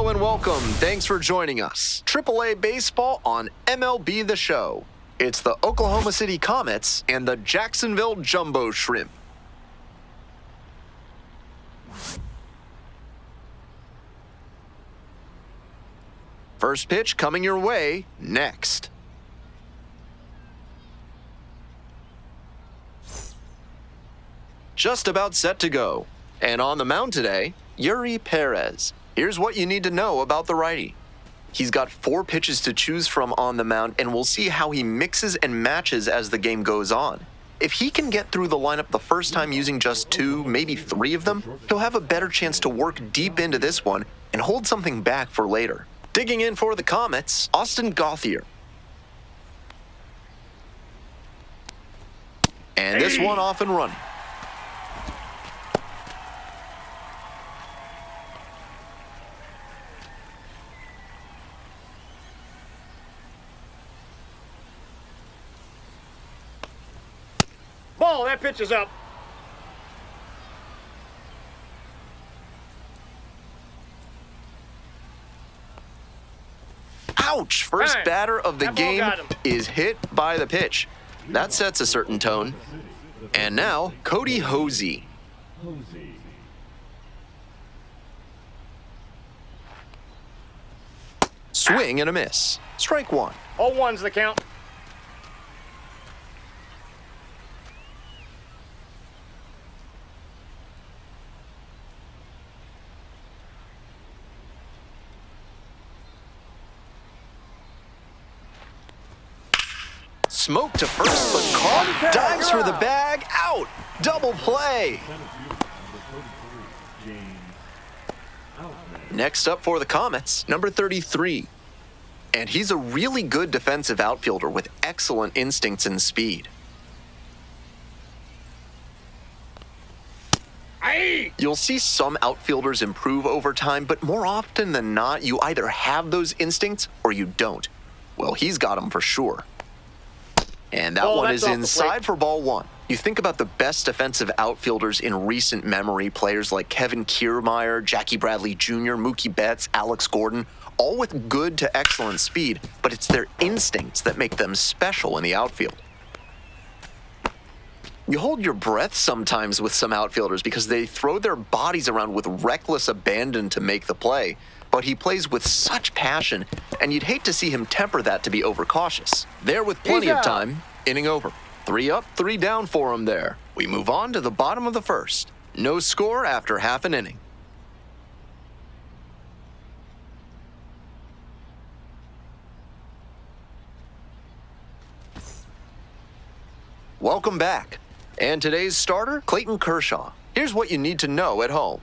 Hello and welcome. Thanks for joining us. AAA Baseball on MLB The Show. It's the Oklahoma City Comets and the Jacksonville Jumbo Shrimp. First pitch coming your way next. Just about set to go. And on the mound today, Eury Perez. Here's what you need to know about the righty. He's got 4 pitches to choose from on the mound, and we'll see how he mixes and matches as the game goes on. If he can get through the lineup the first time using just 2, maybe 3 of them, he'll have a better chance to work deep into this one and hold something back for later. Digging in for the Comets, Austin Gauthier. And this one off and running. Ball, that pitch is up. Ouch! First Hey, batter of the that ball game got him. is hit by the pitch. That sets a certain tone. And now, Cody Hosey. Swing and a miss. Strike 1. 0-1's the count. Smoke to first, but caught. Dives for the bag. Out. Double play. Next up for the Comets, number 33. And he's a really good defensive outfielder with excellent instincts and speed. You'll see some outfielders improve over time, but more often than not, you either have those instincts or you don't. Well, he's got them for sure. And that one is inside for ball 1. You think about the best defensive outfielders in recent memory, players like Kevin Kiermaier, Jackie Bradley Jr., Mookie Betts, Alex Gordon, all with good to excellent speed, but it's their instincts that make them special in the outfield. You hold your breath sometimes with some outfielders because they throw their bodies around with reckless abandon to make the play, but he plays with such passion, and you'd hate to see him temper that to be overcautious. There with plenty of time, inning over. 3 up, 3 down for him there. We move on to the bottom of the first. No score after half an inning. Welcome back. And today's starter, Clayton Kershaw. Here's what you need to know at home.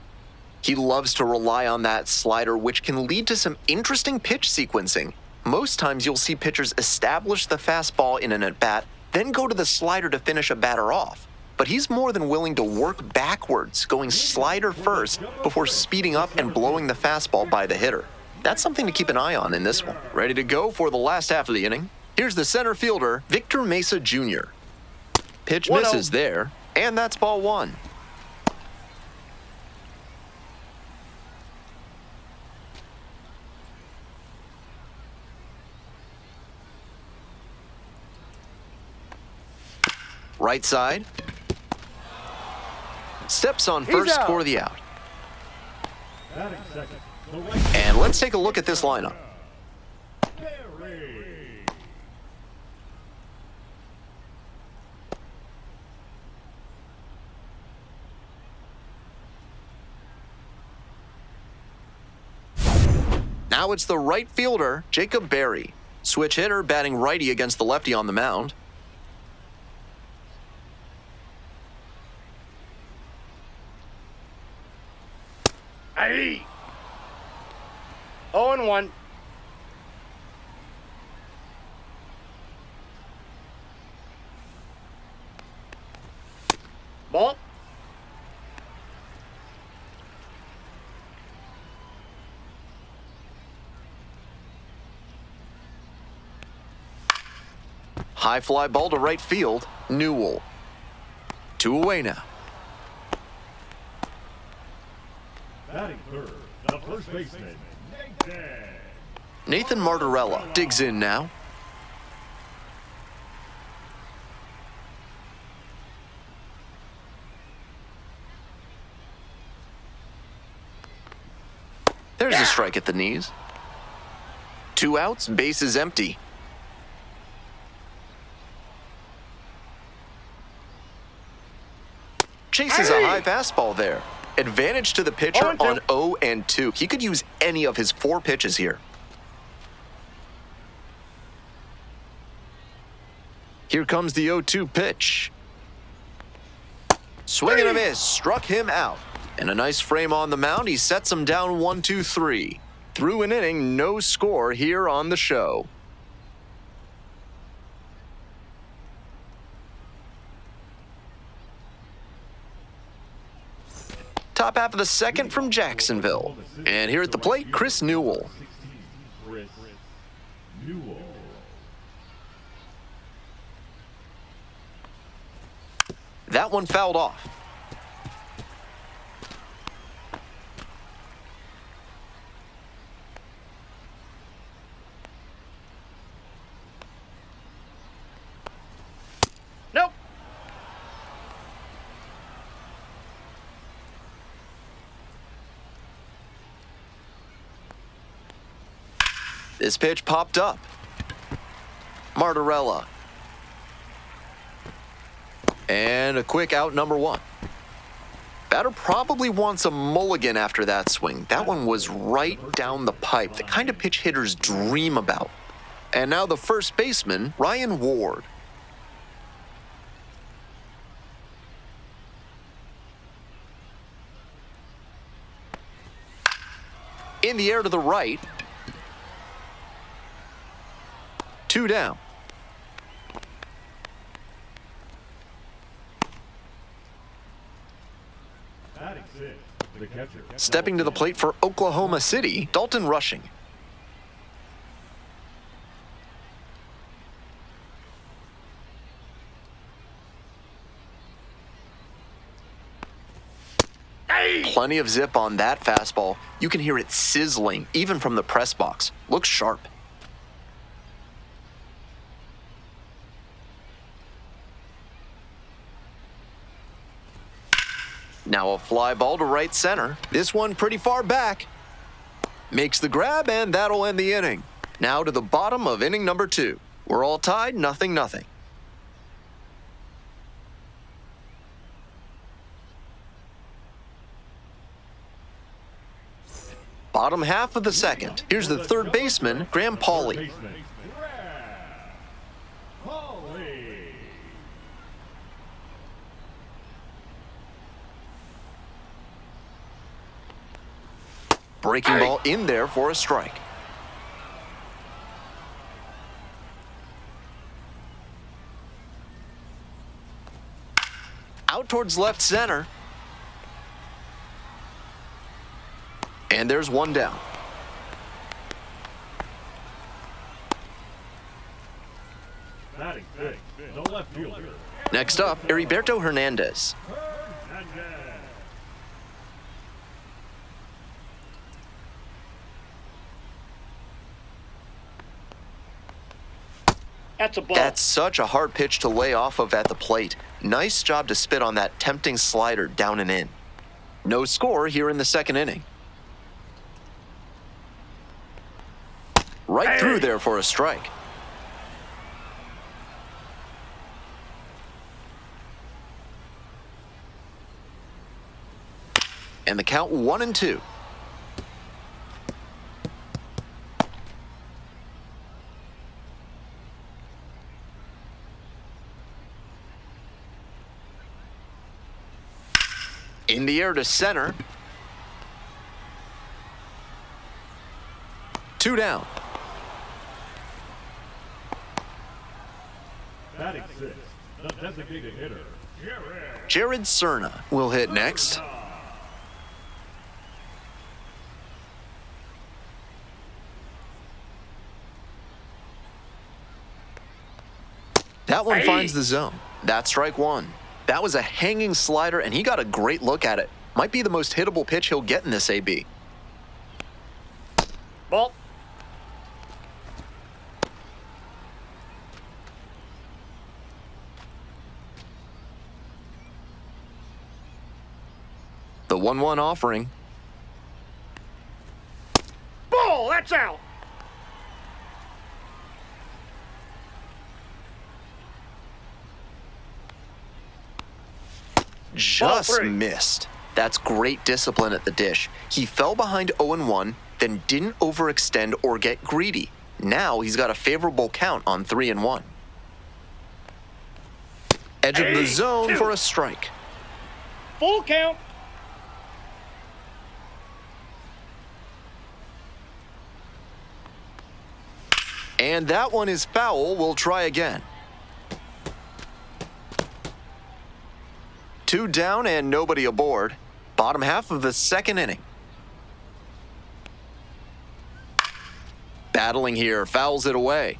He loves to rely on that slider, which can lead to some interesting pitch sequencing. Most times you'll see pitchers establish the fastball in an at-bat, then go to the slider to finish a batter off. But he's more than willing to work backwards, going slider first before speeding up and blowing the fastball by the hitter. That's something to keep an eye on in this one. Ready to go for the last half of the inning? Here's the center fielder, Victor Mesa Jr. Pitch misses there, and that's ball 1. Right side. Steps on first for the out. And let's take a look at this lineup. Now it's the right fielder, Jacob Berry. Switch hitter, batting righty against the lefty on the mound. Aye. 0-1. Ball. High fly ball to right field, Newell. 2 away now. Batting third, the first baseman, Nathan Martorella digs in now. There's a strike at the knees. 2 outs, base is empty. Chases a high fastball there. Advantage to the pitcher on 0 and 2. He could use any of his 4 pitches here. Here comes the 0-2 pitch. Swing and a miss, struck him out. And a nice frame on the mound, he sets him down 1-2-3. Through an inning, no score here on the show. Top half of the second from Jacksonville. And here at the plate, Chris Newell. That one fouled off. Nope. This pitch popped up. Martorella. And a quick out, number 1. Batter probably wants a mulligan after that swing. That one was right down the pipe, the kind of pitch hitters dream about. And now the first baseman, Ryan Ward. In the air to the right. 2 down. Stepping to the plate for Oklahoma City, Dalton Rushing. Plenty of zip on that fastball. You can hear it sizzling, even from the press box. Looks sharp. Now a fly ball to right center. This one pretty far back. Makes the grab, and that'll end the inning. Now to the bottom of inning number 2. We're all tied, 0-0. Bottom half of the second. Here's the third baseman, Graham Pauley. Breaking ball in there for a strike. Out towards left center. And there's one down. Next up, Heriberto Hernandez. That's a ball. That's such a hard pitch to lay off of at the plate. Nice job to spit on that tempting slider down and in. No score here in the second inning. Right through there for a strike. And the count 1-2. In the air to center. 2 down. Batting 6, the designated hitter, Jared Cerna will hit next. That one finds the zone. That's strike 1. That was a hanging slider, and he got a great look at it. Might be the most hittable pitch he'll get in this AB. Ball. The 1-1 offering. Ball, that's out. Just three. missed. That's great discipline at the dish. He fell behind 0-1, then didn't overextend or get greedy. Now he's got a favorable count on 3-1. Edge of the zone 2. for a strike. Full count. And that one is foul. We'll try again. 2 down and nobody aboard. Bottom half of the second inning. Battling here, fouls it away.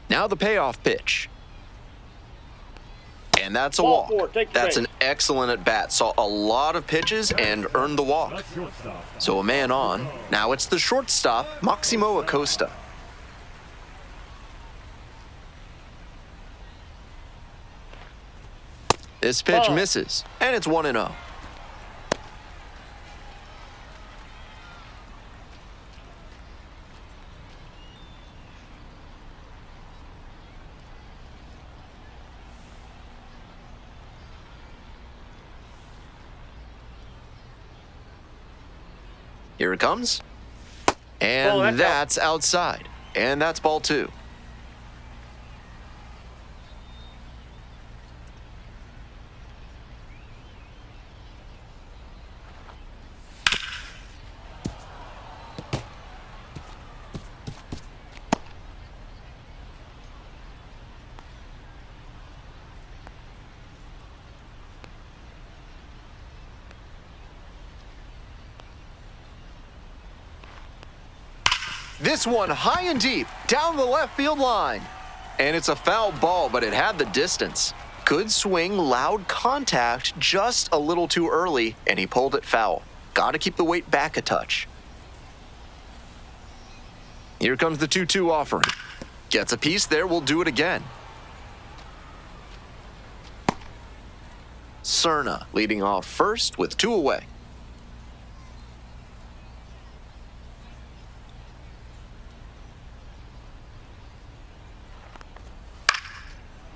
Now the payoff pitch. And that's a Ball walk. 4, take the That's base. an excellent at-bat. Saw a lot of pitches and earned the walk. That's shortstop. So a man on. Now it's the shortstop, Maximo Acosta. This pitch Ball. misses, and it's 1-0. Here it comes. And Ball, that's out. that's outside. And that's ball 2. This one high and deep, down the left field line. And it's a foul ball, but it had the distance. Good swing, loud contact, just a little too early, and he pulled it foul. Got to keep the weight back a touch. Here comes the 2-2 offering. Gets a piece there, we'll do it again. Cerna leading off first with 2 away.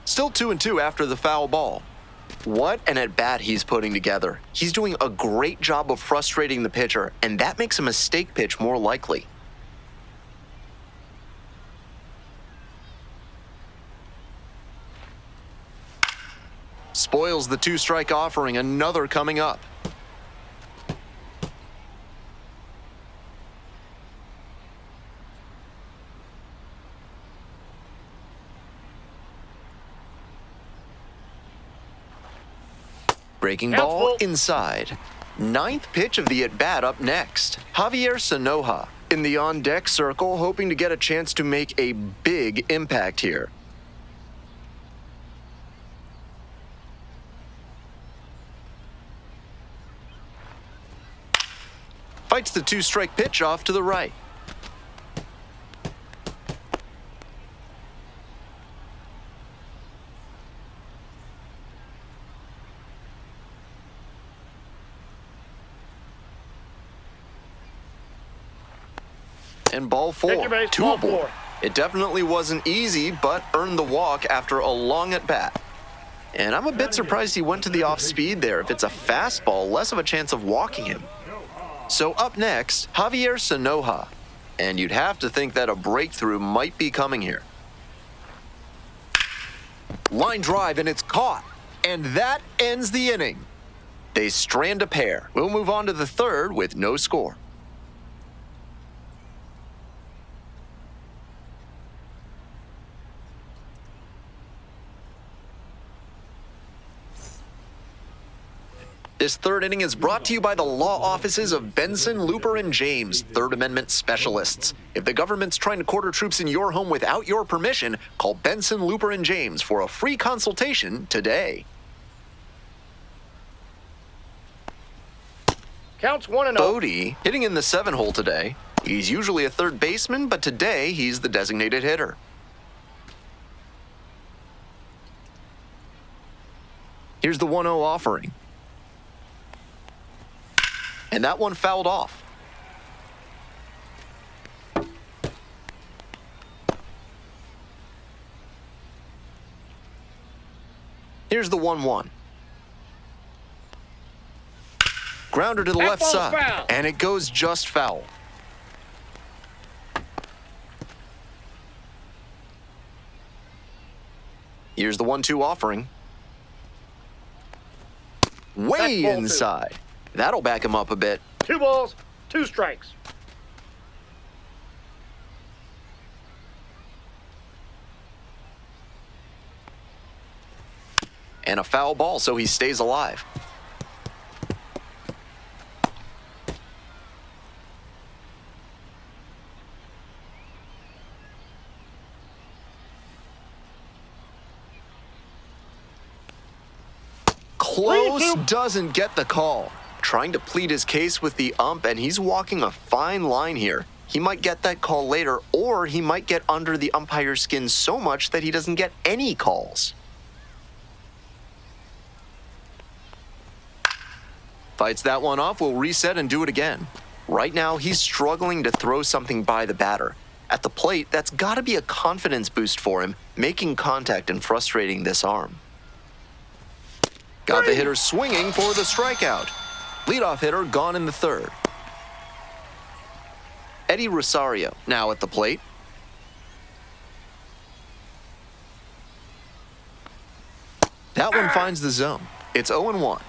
Still 2-2 after the foul ball. What an at-bat he's putting together. He's doing a great job of frustrating the pitcher, and that makes a mistake pitch more likely. Spoils the 2-strike offering, another coming up. Breaking ball Helpful. inside. 9th pitch of the at-bat up next. Javier Sanoja in the on-deck circle, hoping to get a chance to make a big impact here. Fights the 2-strike pitch off to the right. And ball 4, Take your base, 2 ball aboard. 4. It definitely wasn't easy, but earned the walk after a long at-bat. And I'm a bit surprised he went to the off-speed there. If it's a fastball, less of a chance of walking him. So up next, Javier Sanoja. And you'd have to think that a breakthrough might be coming here. Line drive, and it's caught. And that ends the inning. They strand a pair. We'll move on to the 3rd with no score. This 3rd inning is brought to you by the law offices of Benson, Looper, and James, Third Amendment specialists. If the government's trying to quarter troops in your home without your permission, call Benson, Looper, and James for a free consultation today. Counts 1-0. Bodie hitting in the 7-hole today. He's usually a third baseman, but today he's the designated hitter. Here's the 1-0 offering. And that one fouled off. Here's the 1-1. Grounder to the left side, foul. and it goes just foul. Here's the 1-2 offering. Way That's ball inside. That'll back him up a bit. 2 balls, 2 strikes. And a foul ball, so he stays alive. Close, doesn't get the call. Trying to plead his case with the ump, and he's walking a fine line here. He might get that call later, or he might get under the umpire's skin so much that he doesn't get any calls. Fights that one off, will reset and do it again. Right now, he's struggling to throw something by the batter. At the plate, that's got to be a confidence boost for him, making contact and frustrating this arm. Got the hitter swinging for the strikeout. Leadoff hitter gone in the 3rd. Eddie Rosario now at the plate. That one finds the zone. It's 0-1.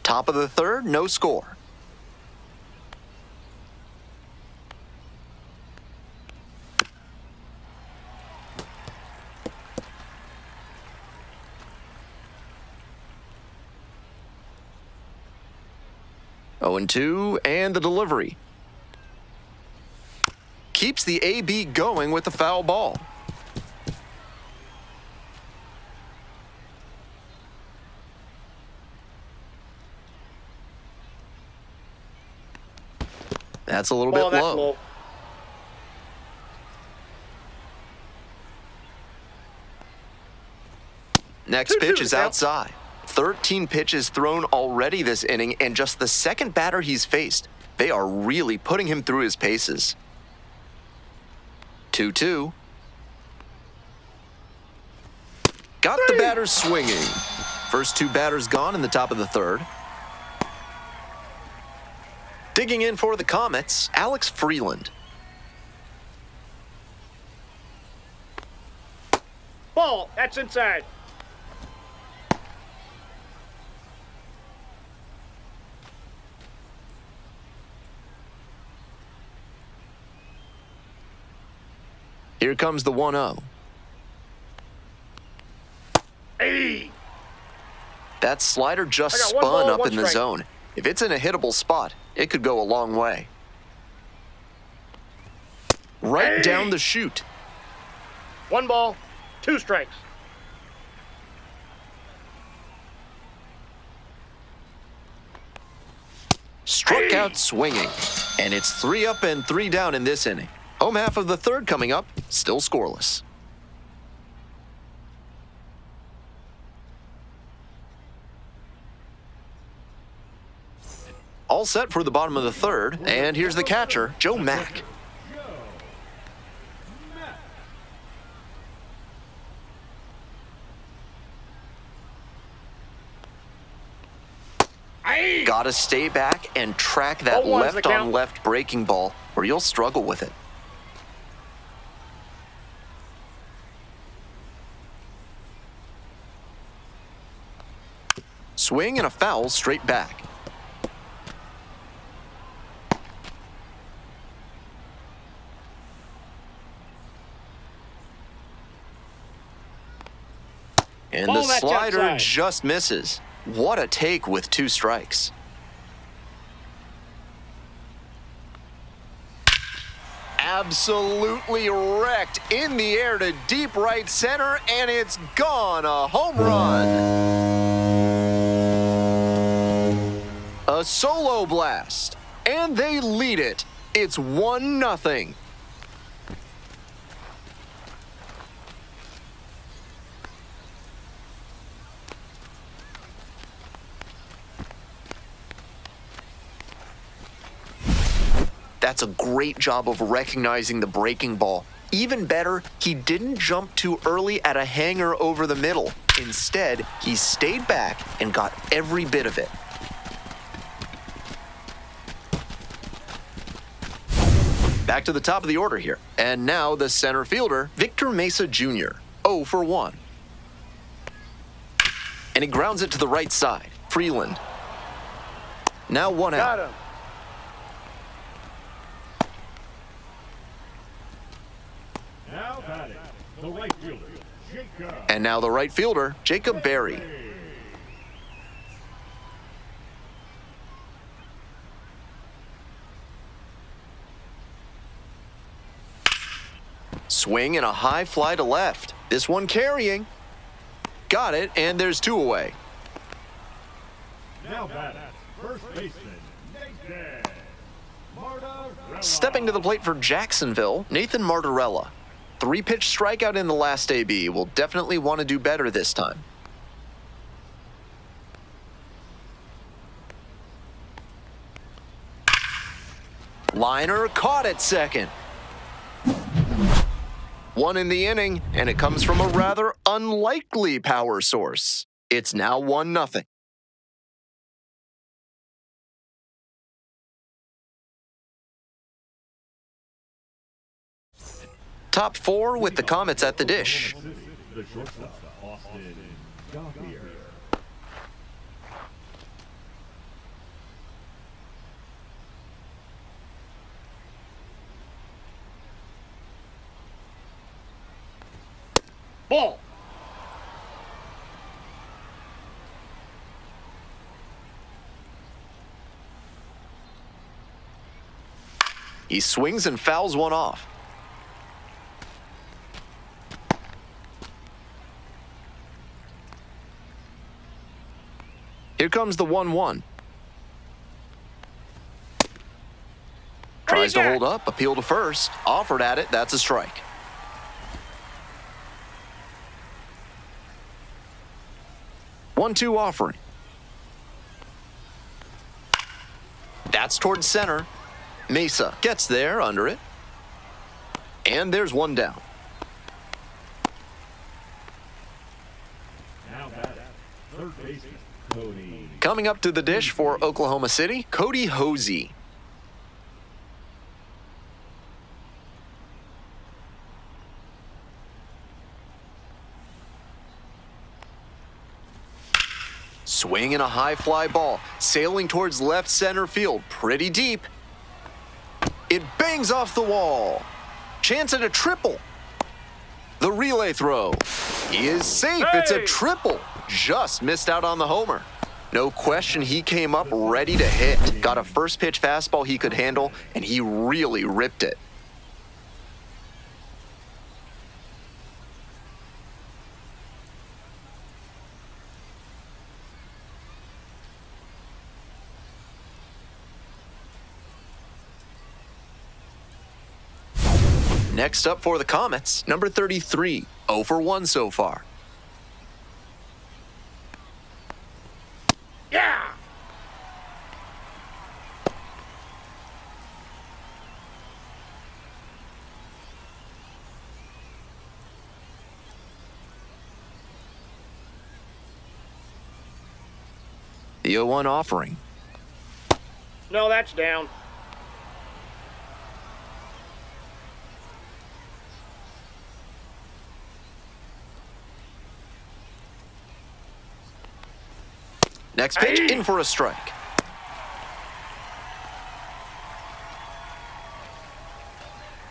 Top of the 3rd, no score. Oh, 0-2, and the delivery. Keeps the AB going with the foul ball. That's a little bit low. Next pitch is outside. 13 pitches thrown already this inning, and just the second batter he's faced. They are really putting him through his paces. 2-2. Got the batter swinging. First 2 batters gone in the top of the 3rd. Digging in for the Comets, Alex Freeland. Ball, that's inside. Here comes the 1-0. Hey! That slider just I got 1 ball, spun up 1 in the strike. zone. If it's in a hittable spot, it could go a long way. Right down the chute. 1 ball, 2 strikes. Struck out swinging. And it's 3 up and 3 down in this inning. Home half of the 3rd coming up, still scoreless. All set for the bottom of the 3rd, and here's the catcher, Joe Mack. Gotta stay back and track that 0-1's the count. left-on-left breaking ball, or you'll struggle with it. Swing and a foul straight back. And Ball, the that's slider outside. just misses. What a take with 2 strikes. absolutely wrecked in the air to deep right center, and it's gone. A home run. A solo blast, and they lead it. It's 1-0. That's a great job of recognizing the breaking ball. Even better, he didn't jump too early at a hanger over the middle. Instead, he stayed back and got every bit of it. Back to the top of the order here. And now the center fielder, Victor Mesa Jr., 0 for 1. And he grounds it to the right side, Freeland. Now 1 out. Got him. Now batting, the right fielder, Jacob. And now the right fielder, Jacob Berry. Swing and a high fly to left. This one carrying. Got it, and there's 2 away. Now batting, first baseman, Nathan Martorella. Stepping to the plate for Jacksonville, Nathan Martorella. 3-pitch strikeout in the last AB. Will definitely want to do better this time. Liner caught at second. 1 in the inning, and it comes from a rather unlikely power source. It's now 1-0. Top 4 with the Comets at the dish. The shortstop, Austin Gator. Ball. He swings and fouls one off. Here comes the 1-1. Tries to hold up, appeal to first, offered at it, that's a strike. One-two offering. That's towards center. Mesa gets there under it. And there's one down. Now batting, third baseman, Cody. Coming up to the dish for Oklahoma City, Cody Hosey. Swing and a high fly ball, sailing towards left center field, pretty deep. It bangs off the wall. Chance at a triple. The relay throw. He is safe. It's a triple. Just missed out on the homer. No question, he came up ready to hit. Got a first pitch fastball he could handle, and he really ripped it. Next up for the Comets, number 33, 0 for 1 so far. Yeah. The 0-1 offering. No, that's down. Next pitch, in for a strike.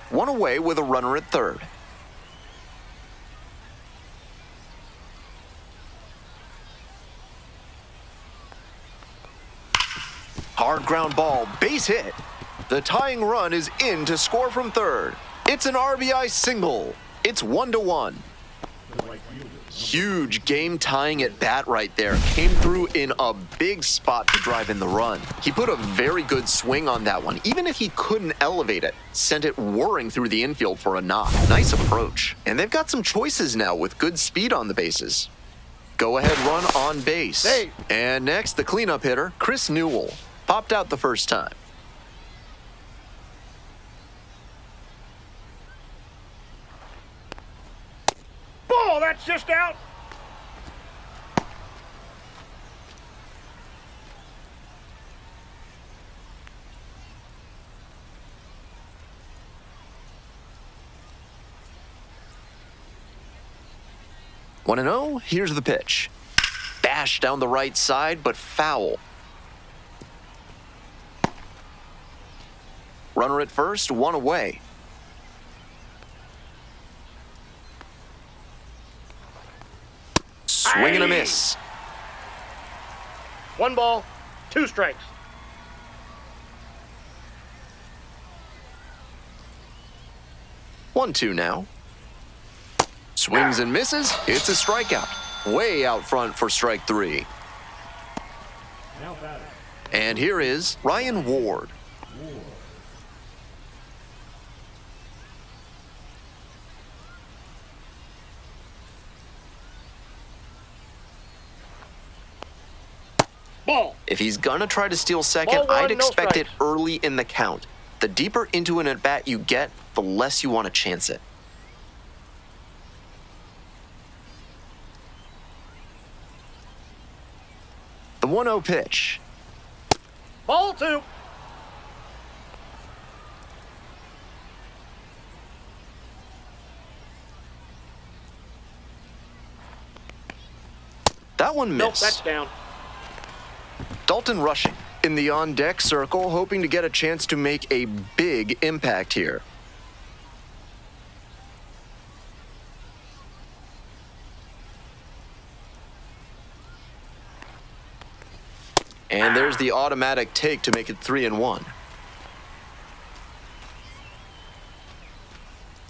One away with a runner at third. Hard ground ball, base hit. The tying run is in to score from third. It's an RBI single. It's 1-1. Huge game-tying at bat right there. Came through in a big spot to drive in the run. He put a very good swing on that one. Even if he couldn't elevate it, sent it whirring through the infield for a knock. Nice approach. And they've got some choices now with good speed on the bases. Go-ahead run on base. Hey. And next, the cleanup hitter, Chris Newell. Popped out the first time. Ball, that's just out. Want to know? Here's the pitch. Bash down the right side, but foul. Runner at first, one away. Swing and a miss. 1 ball, 2 strikes. One, two now. Swings and misses. It's a strikeout. Way out front for strike 3. Now batting. And here is Ryan Ward. Ball. If he's gonna try to steal second, Ball 1, I'd no expect it strikes. early in the count. The deeper into an at-bat you get, the less you want to chance it. The 1-0 pitch. Ball 2. That one Nope, missed. that's down. Dalton rushing in the on-deck circle, hoping to get a chance to make a big impact here. And there's the automatic take to make it 3-1.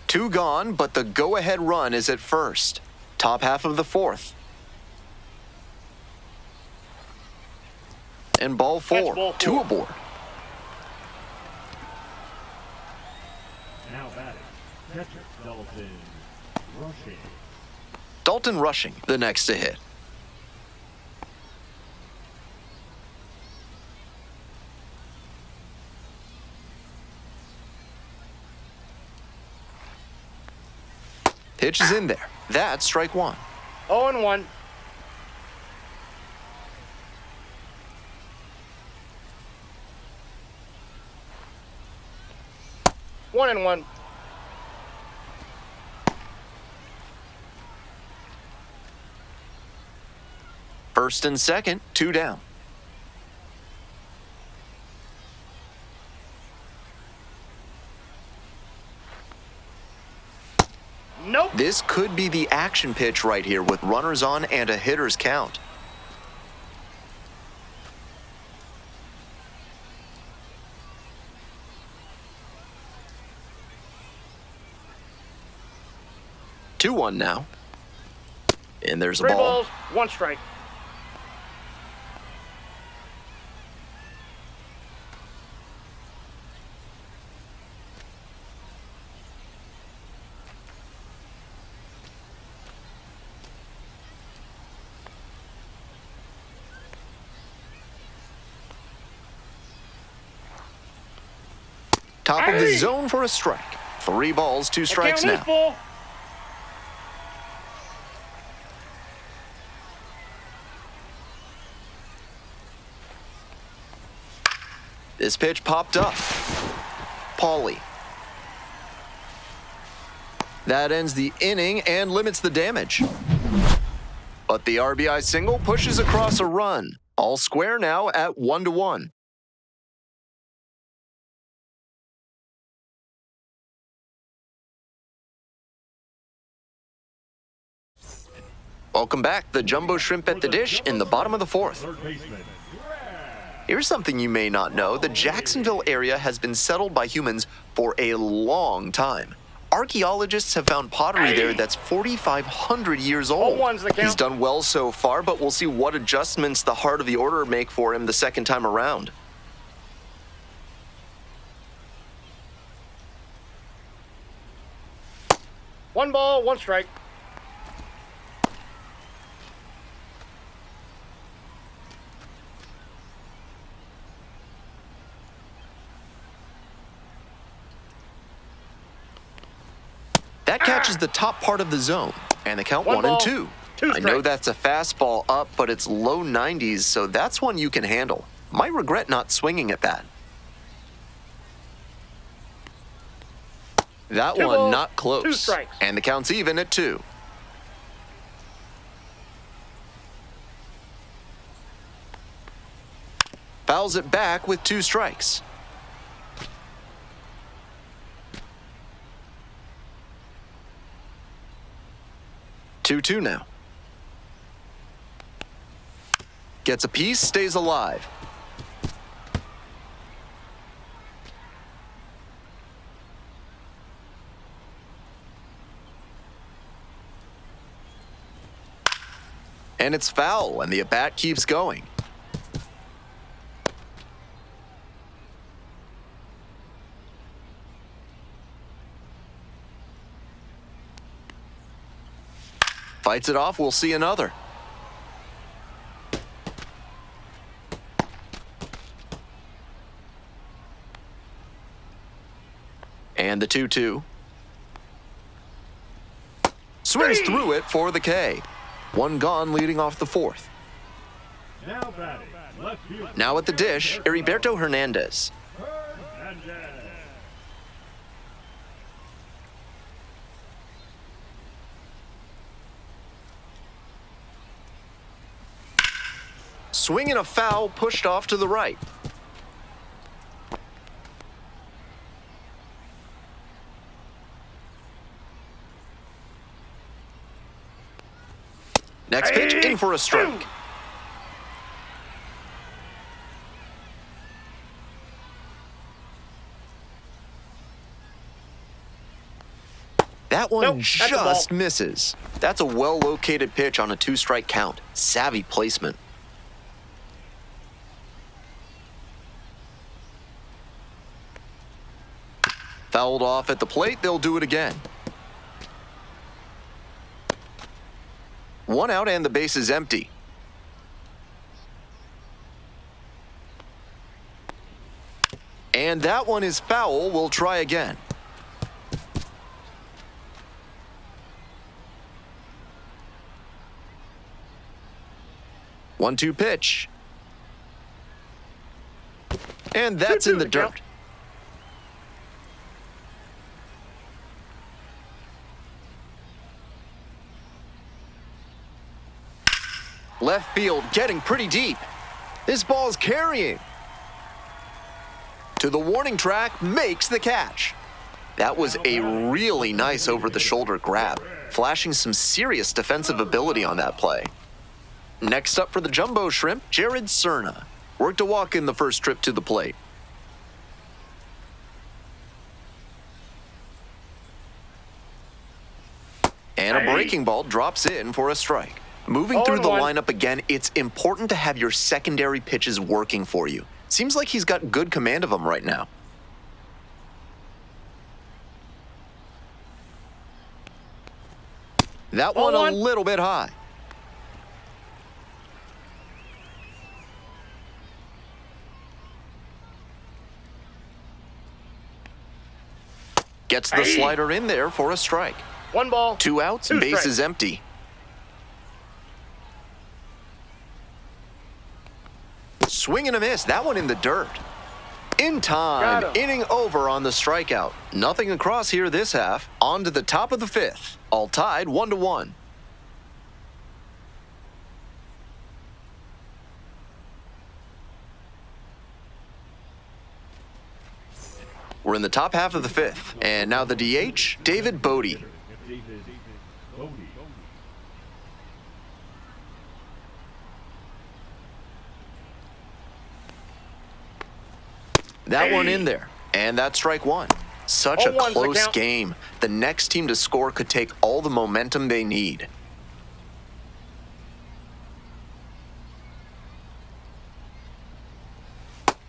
2 gone, but the go-ahead run is at first. Top half of the 4th. And ball 4, ball 2 4. aboard. Now batting. Catcher Dalton rushing. Dalton rushing, the next to hit. Pitch is in there. That's strike 1. 0-1. One and one. First and second, 2 down. Nope. This could be the action pitch right here with runners on and a hitter's count. Two one now. And there's a 3 ball. balls, 1 strike. Top of the Hey! zone for a strike. 3 balls, 2 The strikes count is now. full. This pitch popped up. Paulie. That ends the inning and limits the damage. But the RBI single pushes across a run. All square now at 1-1. Welcome back. The jumbo shrimp at the dish in the bottom of the 4th. Third baseman. Grab. Here's something you may not know. The Jacksonville area has been settled by humans for a long time. Archaeologists have found pottery there that's 4,500 years old. One's the count. He's done well so far, but we'll see what adjustments the heart of the order make for him the second time around. One ball, one strike. That catches the top part of the zone, and the count One 1 and ball, 2. two I know strikes. that's a fastball up, but it's low 90s, so that's one you can handle. Might regret not swinging at that. That Two one balls, not two close, strikes. and the count's even at 2. Fouls it back with 2 strikes. Two now. Gets a piece, stays alive. And it's foul, and the at-bat keeps going. Fights it off, we'll see another. And the 2-2. Swings through it for the K. One gone leading off the 4th. Now batting, left field. Now at the dish, Heriberto Hernandez. Hernandez. Swinging a foul, pushed off to the right. Next pitch, in for a strike. That one Nope, that's a ball. just misses. That's a well-located pitch on a 2-strike count. Savvy placement. Fouled off at the plate, they'll do it again. 1 out and the base is empty. And that one is foul. We'll try again. One-two pitch. And that's in the dirt. Left field getting pretty deep. This ball's carrying. To the warning track, makes the catch. That was a really nice over-the-shoulder grab, flashing some serious defensive ability on that play. Next up for the Jumbo Shrimp, Jared Cerna. Worked a walk in the first trip to the plate. And a breaking ball drops in for a strike. Moving through the 0-1. lineup again, it's important to have your secondary pitches working for you. Seems like he's got good command of them right now. That one a 0-1. little bit high. Gets the slider in there for a strike. 1 ball. 2 outs, Two base strikes. is empty. Swing and a miss. That one in the dirt. In time. Got him. Inning over on the strikeout. Nothing across here this half. On to the top of the 5th. All tied 1-1. We're in the top half of the 5th. And now the DH, David Bodie. David Bodie. That one in there. And that's strike one. Such a 0-1's the close count. game. The next team to score could take all the momentum they need.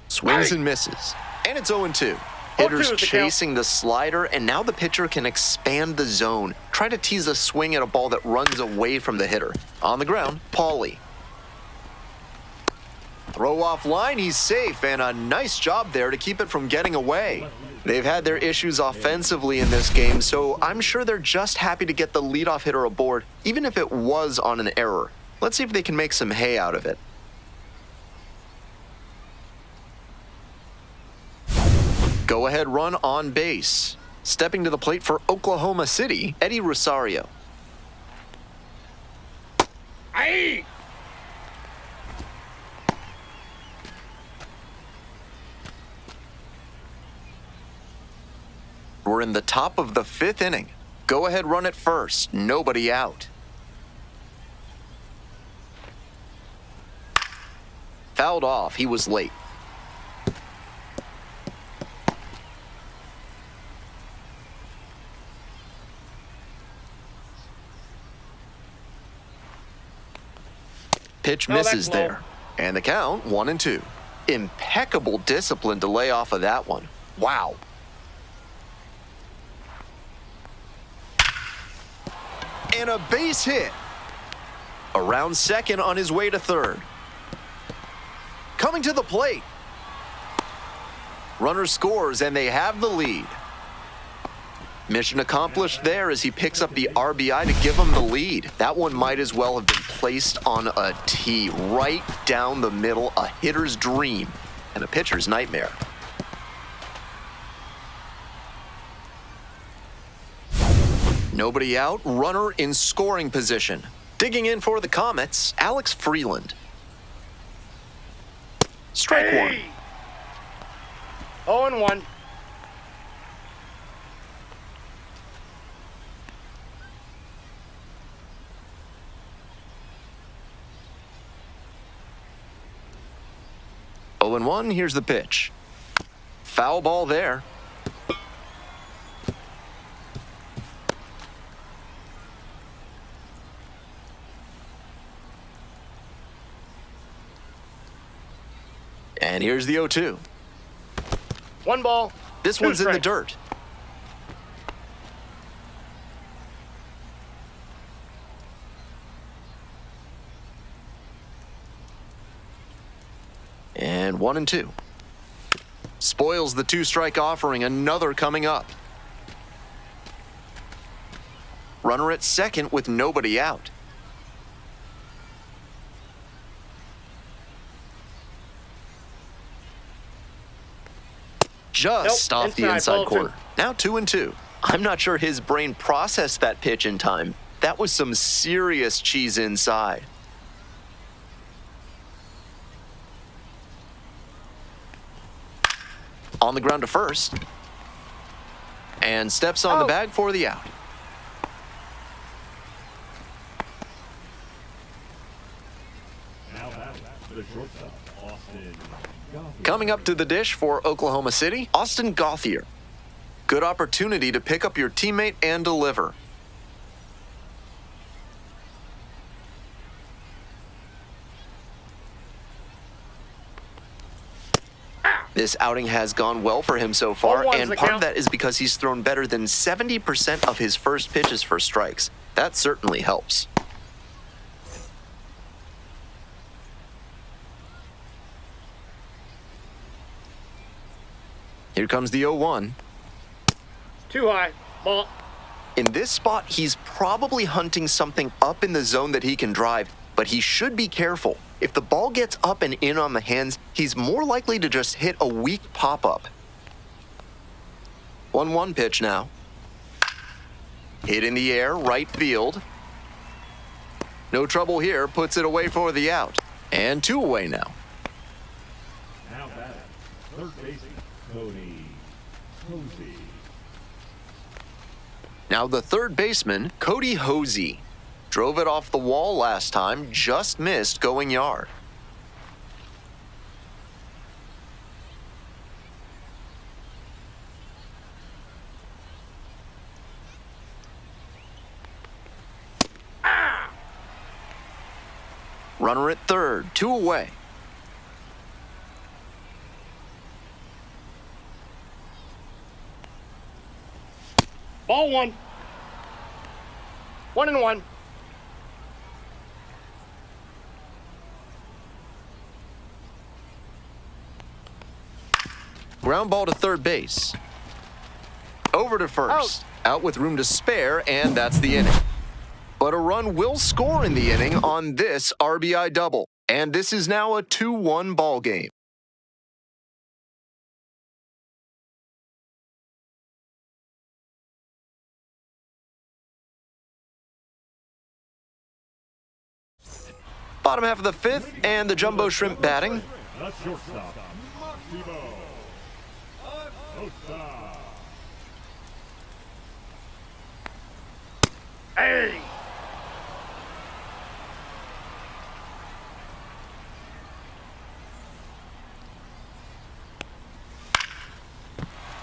Swings and misses. And it's 0-2. Hitters 0-2 is the count. chasing the slider, and now the pitcher can expand the zone. Try to tease a swing at a ball that runs away from the hitter. On the ground, Paulie. Throw off line, he's safe, and a nice job there to keep it from getting away. They've had their issues offensively in this game, so I'm sure they're just happy to get the leadoff hitter aboard, even if it was on an error. Let's see if they can make some hay out of it. Go-ahead run on base. Stepping to the plate for Oklahoma City, Eddie Rosario. Aye. We're in the top of the fifth inning. Go ahead, run it first. Nobody out. Fouled off. He was late. Pitch No, that's misses low. there. And the count, 1-2. Impeccable discipline to lay off of that one. Wow. And a base hit. Around second on his way to third. Coming to the plate. Runner scores and they have the lead. Mission accomplished there as he picks up the RBI to give him the lead. That one might as well have been placed on a tee right down the middle, a hitter's dream and a pitcher's nightmare. Nobody out, runner in scoring position. Digging in for the Comets, Alex Freeland. Strike one. 0-1. Oh and 1, here's the pitch. Foul ball there. And here's the 0-2. 1 ball. This 2 one's in the strikes. dirt. And 1-2. Spoils the 2-strike offering, another coming up. Runner at second with nobody out. Just Nope, off the inside, inside ball corner. 2. Now 2-2. I'm not sure his brain processed that pitch in time. That was some serious cheese inside. On the ground to first. And steps on the bag for the out. Now back to the shortstop, Austin. Coming up to the dish for Oklahoma City, Austin Gauthier. Good opportunity to pick up your teammate and deliver. This outing has gone well for him so far, 0-1's and the part of count. that is because he's thrown better than 70% of his first pitches for strikes. That certainly helps. Here comes the 0-1. Too high. Ball. In this spot, he's probably hunting something up in the zone that he can drive, but he should be careful. If the ball gets up and in on the hands, he's more likely to just hit a weak pop-up. 1-1 pitch now. Hit in the air, right field. No trouble here, puts it away for the out. And 2 away now. Now back, third baseman, Cody Hosey. Now the third baseman, Cody Hosey. Drove it off the wall last time, just missed going yard. Runner at third, 2 away. Ball 1. 1-1. Ground ball to third base. Over to first. Out with room to spare, and that's the inning. But a run will score in the inning on this RBI double. And this is now a 2-1 ball game. Bottom half of the fifth, and the Jumbo Shrimp batting. The shortstop, Maximo. Acosta. Hey!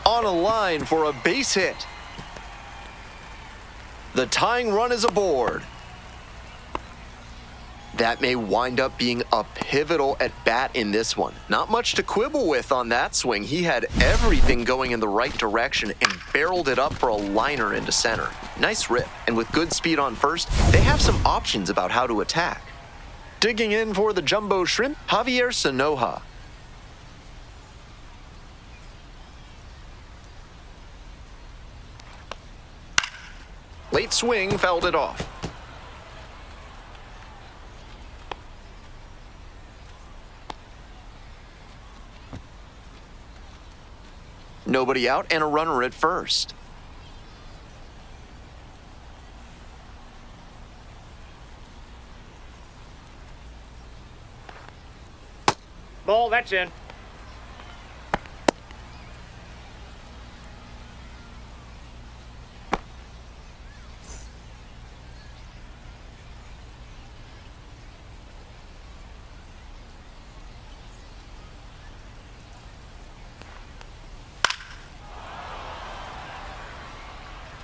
On a line for a base hit. The tying run is aboard. That may wind up being a pivotal at-bat in this one. Not much to quibble with on that swing. He had everything going in the right direction and barreled it up for a liner into center. Nice rip, and with good speed on first, they have some options about how to attack. Digging in for the Jumbo Shrimp, Javier Sanoja. Late swing fouled it off. Nobody out and a runner at first. Ball, that's in.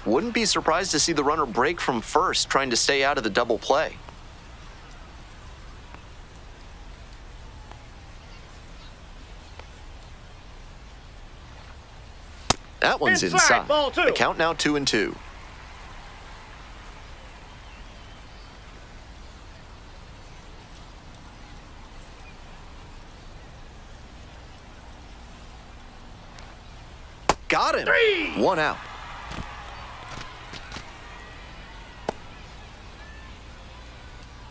Wouldn't be surprised to see the runner break from first, trying to stay out of the double play. That one's inside. Ball 2. The count now 2-2. Got him. 3. 1 out.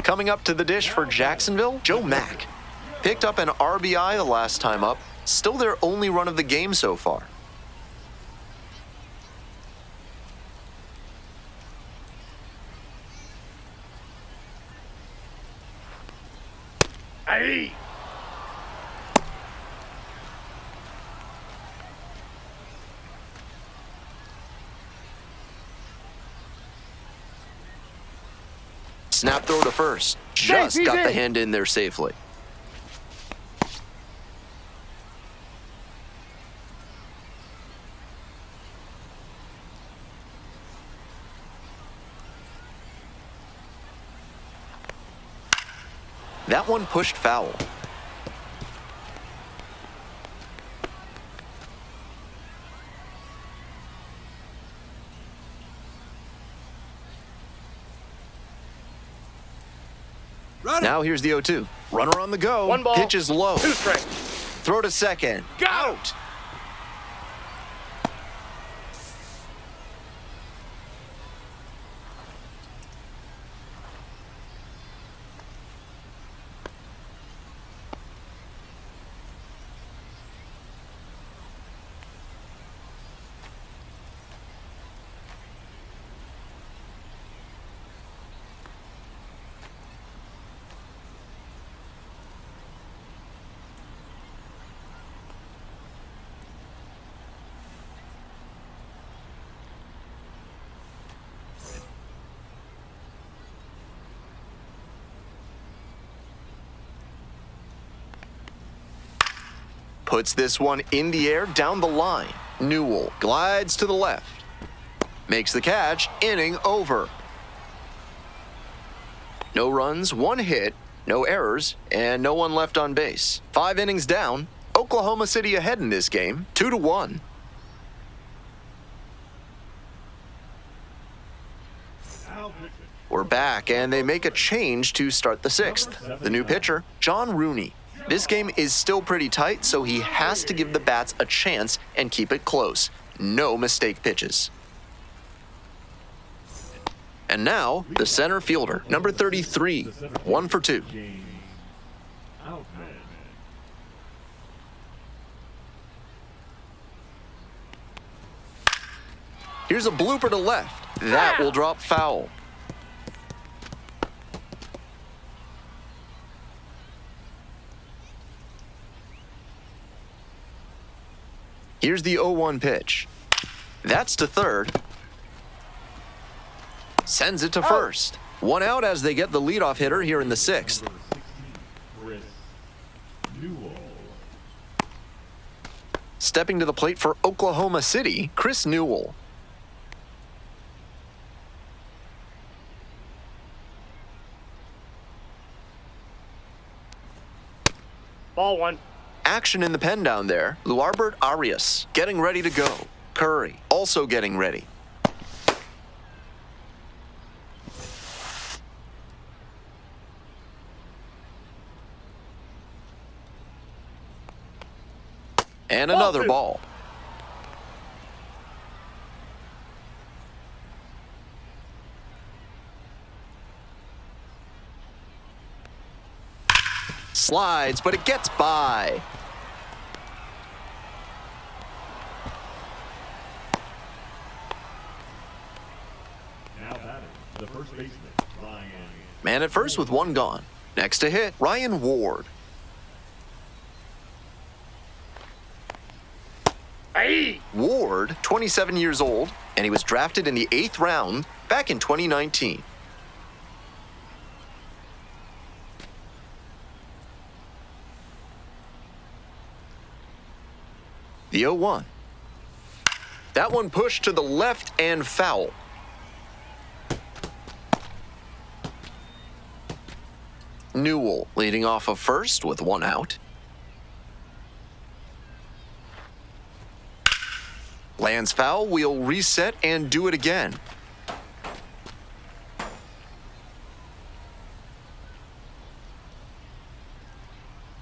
Coming up to the dish for Jacksonville, Joe Mack. Picked up an RBI the last time up. Still their only run of the game so far. Hey! Snap throw to first. Just got the hand in there safely. That one pushed foul. Now here's the 0-2. Runner on the go. 1 ball. Pitch is low. 2 strikes. Throw to second. Out. Puts this one in the air down the line. Newell glides to the left. Makes the catch. Inning over. No runs, 1 hit. no errors, and no one left on base. 5 innings down, Oklahoma City ahead in this game, 2-1. We're back, and they make a change to start the 6th. The new pitcher, John Rooney. This game is still pretty tight, so he has to give the bats a chance and keep it close. No mistake pitches. And now, the center fielder, number 33, 1 for 2. Here's a blooper to left. That will drop foul. Here's the 0-1 pitch. That's to third. Sends it to first. 1 out as they get the leadoff hitter here in the 6th. Stepping to the plate for Oklahoma City, Chris Newell. Ball 1. Action in the pen down there. Luarbert Arias getting ready to go. Curry also getting ready. And another ball. Slides, but it gets by. Now batting, the first baseman, Ryan. Man at first with 1 gone. Next to hit, Ryan Ward. Hey! Ward, 27 years old, and he was drafted in the 8th round back in 2019. The 0-1. That one pushed to the left and foul. Newell leading off of first with 1 out. Lands foul, we'll reset and do it again.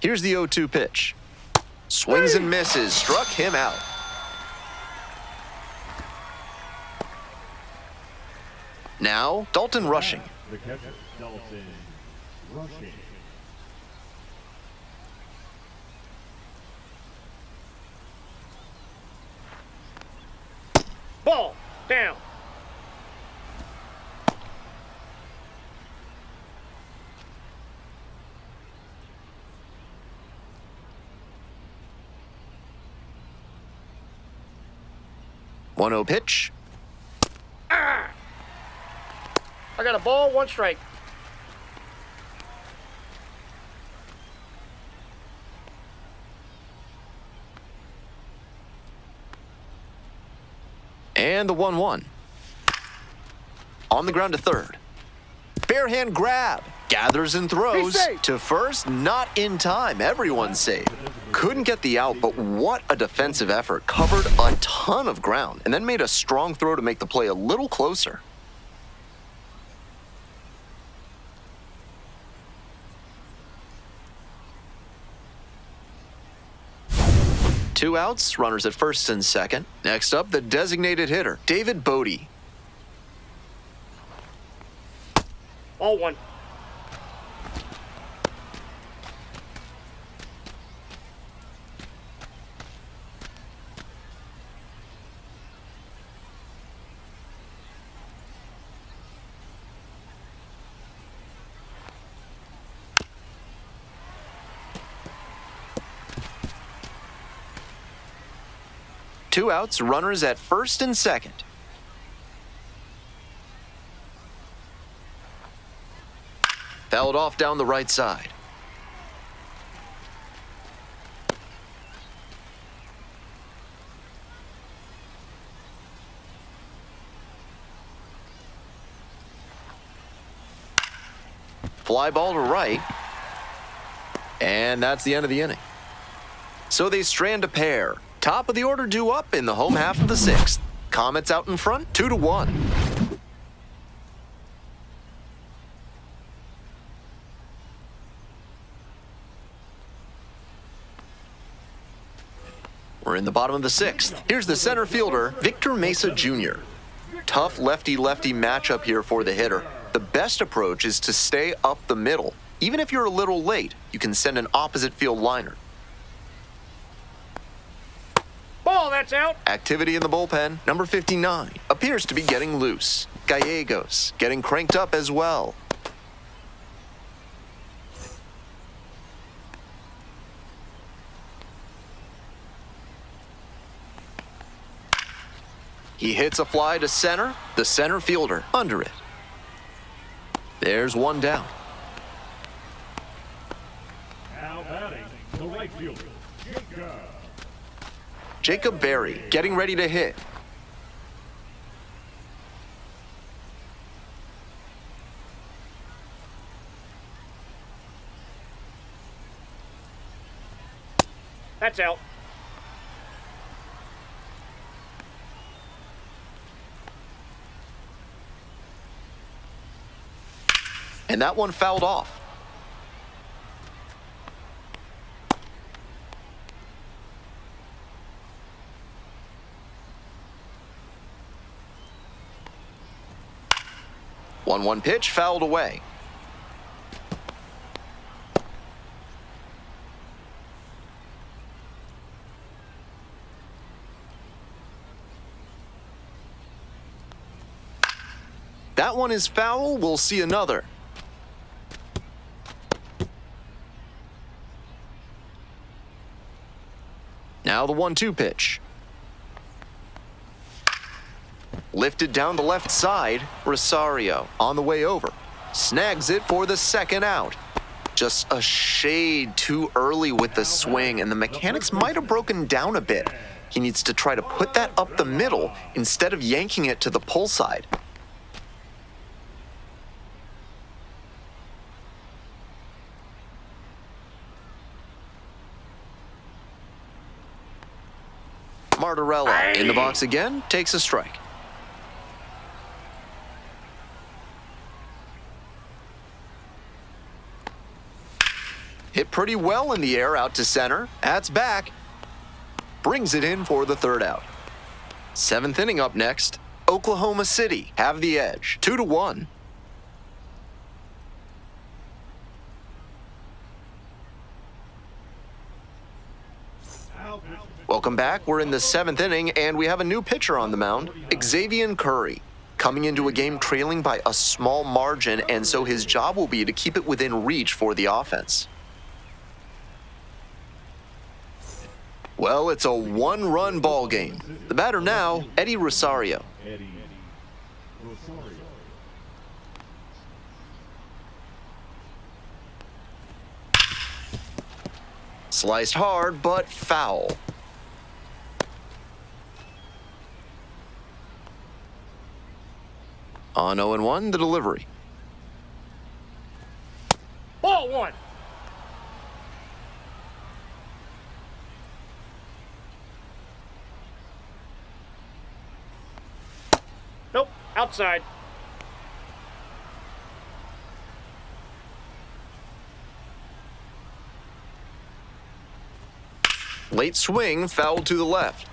Here's the 0-2 pitch. Swings and misses, struck him out. Now, Dalton rushing. The catcher, Dalton, rushing. Ball down. One 0 pitch. I got a ball, 1 strike. And the 1-1. On the ground to third. Bare hand grab. Gathers and throws to first. Not in time. Everyone's safe. Couldn't get the out, but what a defensive effort. Covered a ton of ground and then made a strong throw to make the play a little closer. Two outs, runners at first and second. Next up, the designated hitter, David Bodie. Ball 1. Two outs, runners at first and second. Fouled off down the right side. Fly ball to right. And that's the end of the inning. So they strand a pair. Top of the order due up in the home half of the sixth. Comets out in front, 2-1. We're in the bottom of the sixth. Here's the center fielder, Victor Mesa Jr. Tough lefty-lefty matchup here for the hitter. The best approach is to stay up the middle. Even if you're a little late, you can send an opposite field liner. Ball, that's out. Activity in the bullpen. Number 59 appears to be getting loose. Gallegos getting cranked up as well. He hits a fly to center. The center fielder under it. There's one down. Now batting, the right fielder, Jacob Berry getting ready to hit. That's out. And that one fouled off. One pitch fouled away. That one is foul. We'll see another. Now the 1-2 pitch. Lifted down the left side. Rosario on the way over. Snags it for the second out. Just a shade too early with the swing, and the mechanics might have broken down a bit. He needs to try to put that up the middle instead of yanking it to the pull side. Martorella in the box again, takes a strike. Hit pretty well in the air out to center. That's back. Brings it in for the third out. Seventh inning up next. Oklahoma City have the edge, 2-1. Welcome back. We're in the seventh inning, and we have a new pitcher on the mound, Xavier Curry, coming into a game trailing by a small margin, and so his job will be to keep it within reach for the offense. Well, it's a one-run ball game. The batter now, Eddie Rosario. Sliced hard, but foul. On 0-1, the delivery. Ball one. Nope, outside. Late swing, fouled to the left.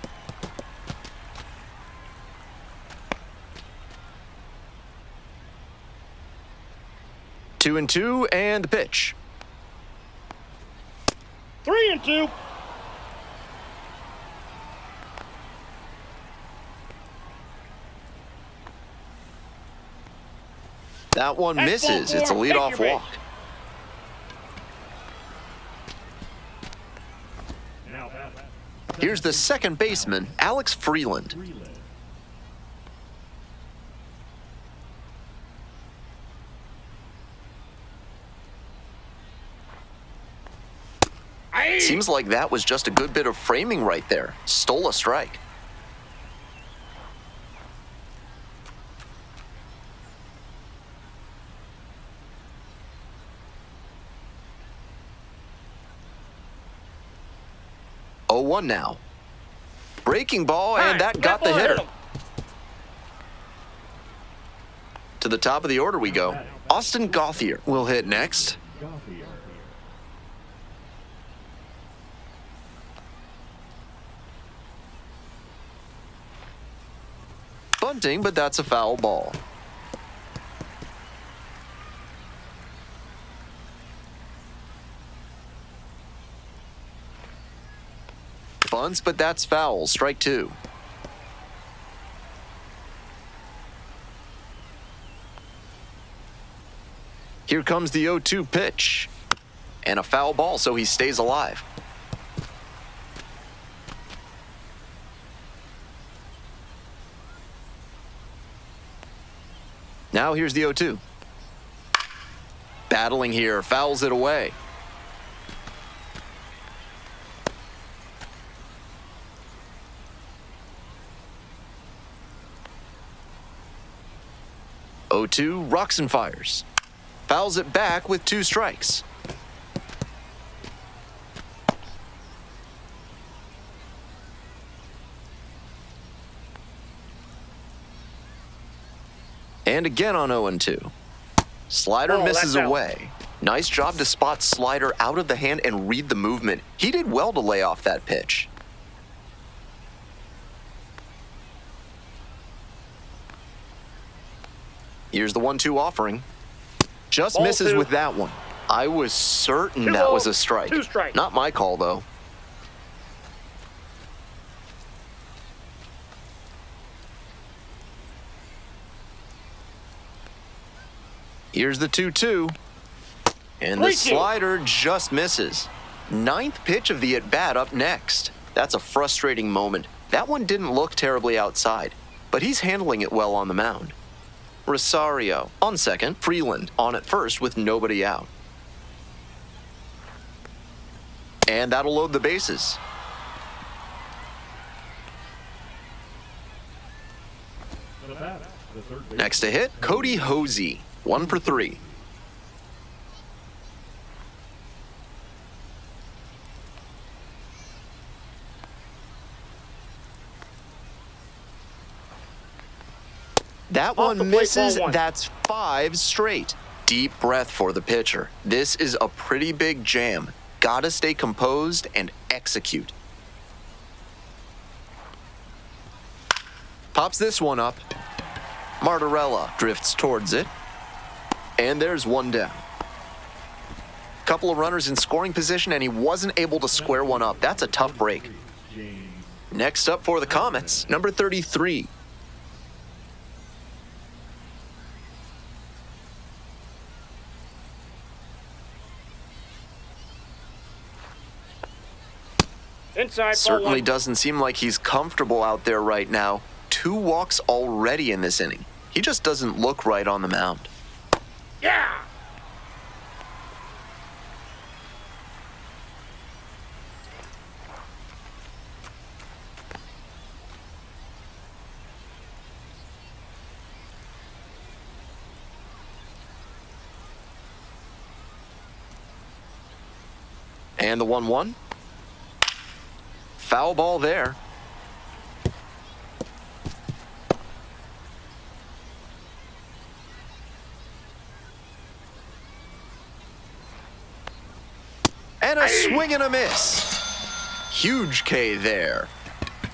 Two and two, and the pitch. 3-2. That one That's misses. ball It's a four. leadoff Take your walk. Here's the second baseman, Alex Freeland. Seems like that was just a good bit of framing right there. Stole a strike. 0-1 now. Breaking ball, and that got the That ball hit hitter. him. To the top of the order we go. Austin Gauthier will hit next. Gator. Bunting, but that's a foul ball. Bunts, but that's foul. Strike 2. Here comes the 0-2 pitch. And a foul ball, so he stays alive. Now here's the 0-2. Battling here, fouls it away. O2 rocks and fires. Fouls it back with 2 strikes. And again on 0-2. Slider Oh, misses that's out. away. Nice job to spot slider out of the hand and read the movement. He did well to lay off that pitch. Here's the 1-2 offering. Just Ball misses 2. with that one. I was certain 2 that was a balls, strike. 2 strikes. Not my call, though. Here's the 2-2. And the 3-2. slider just misses. 9th pitch of the at-bat up next. That's a frustrating moment. That one didn't look terribly outside, but he's handling it well on the mound. Rosario on second, Freeland on at first with nobody out. And that'll load the bases. The batter, the third baseman. Next to hit, Cody Hosey, 1 for 3. That Off one the plate, misses. ball 1. That's 5 straight. Deep breath for the pitcher. This is a pretty big jam. Gotta stay composed and execute. Pops this one up. Martorella drifts towards it. And there's one down. Couple of runners in scoring position, and he wasn't able to square one up. That's a tough break. James. Next up for the Comets, number 33. Inside, ball Certainly 1. doesn't seem like he's comfortable out there right now. 2 walks already in this inning. He just doesn't look right on the mound. Yeah! And the 1-1. Foul ball there. And a swing and a miss. Huge K there.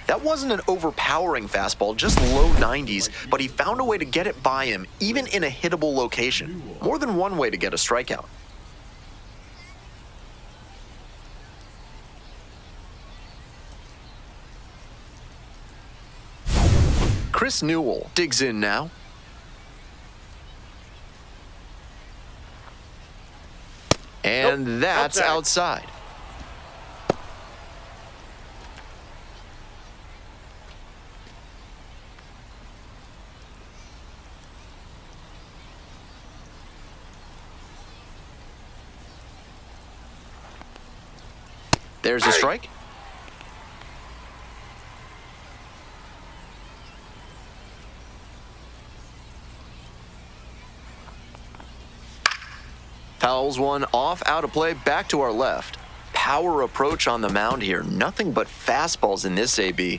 That wasn't an overpowering fastball, just low 90s, but he found a way to get it by him, even in a hittable location. More than one way to get a strikeout. Chris Newell digs in now. And that's outside. There's a strike. Fouls one off, out of play, back to our left. power approach on the mound here. Nothing but fastballs in this AB.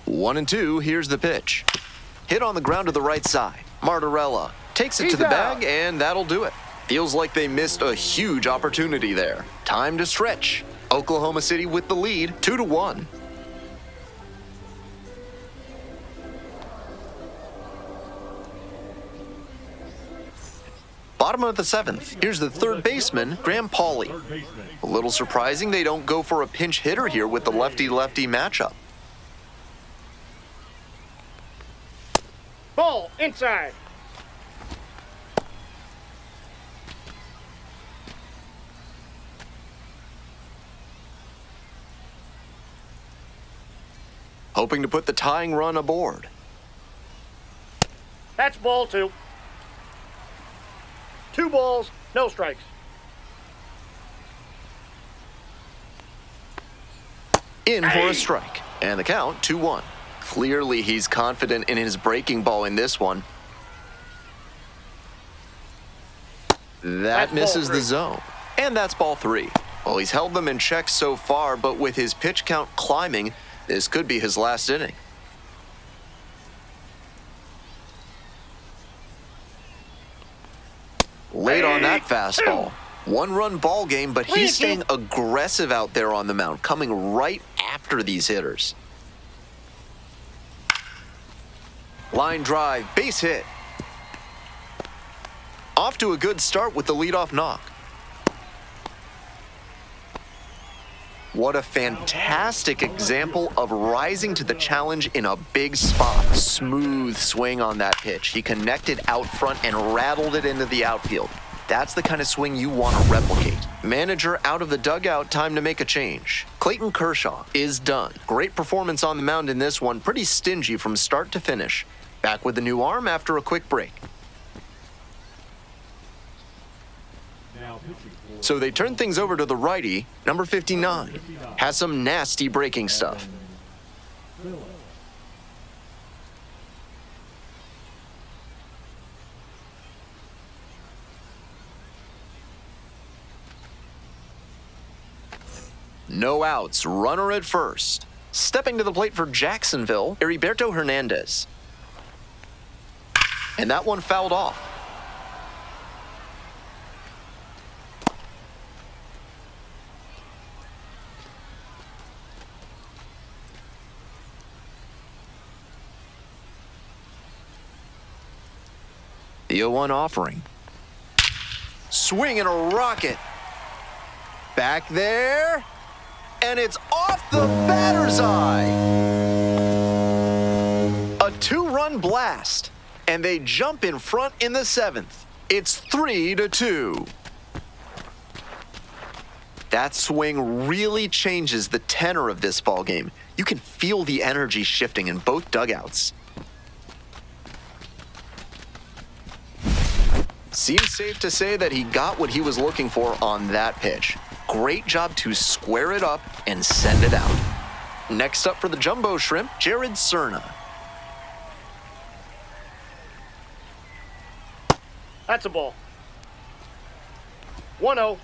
One and two, here's the pitch. Hit on the ground to the right side. Martorella takes it to the bag, and that'll do it. Feels like they missed a huge opportunity there. Time to stretch. Oklahoma City with the lead, 2-1. Bottom of the seventh. Here's the third baseman, Graham Pauley. A little surprising they don't go for a pinch hitter here with the lefty-lefty matchup. Ball inside. Hoping to put the tying run aboard. That's ball two. 2 balls, no strikes. In for a strike. And the count, 2-1. Clearly he's confident in his breaking ball in this one. That misses the zone. And that's ball 3. Well, he's held them in check so far, but with his pitch count climbing, this could be his last inning. Late on that fastball. 1-run ball game, but he's staying aggressive out there on the mound, coming right after these hitters. Line drive, base hit. Off to a good start with the leadoff knock. What a fantastic example of rising to the challenge in a big spot. Smooth swing on that pitch. He connected out front and rattled it into the outfield. That's the kind of swing you want to replicate. Manager out of the dugout, time to make a change. Clayton Kershaw is done. Great performance on the mound in this one, pretty stingy from start to finish. Back with the new arm after a quick break. So they turn things over to the righty, number 59. Has some nasty breaking stuff. No outs, runner at first. Stepping to the plate for Jacksonville, Heriberto Hernandez. And that one fouled off. The 0-1 offering. Swing and a rocket. Back there. And it's off the batter's eye. A 2-run blast. And they jump in front in the 7th. It's 3-2. That swing really changes the tenor of this ball game. You can feel the energy shifting in both dugouts. Seems safe to say that he got what he was looking for on that pitch. Great job to square it up and send it out. Next up for the Jumbo Shrimp, Jared Cerna. That's a ball. 1-0.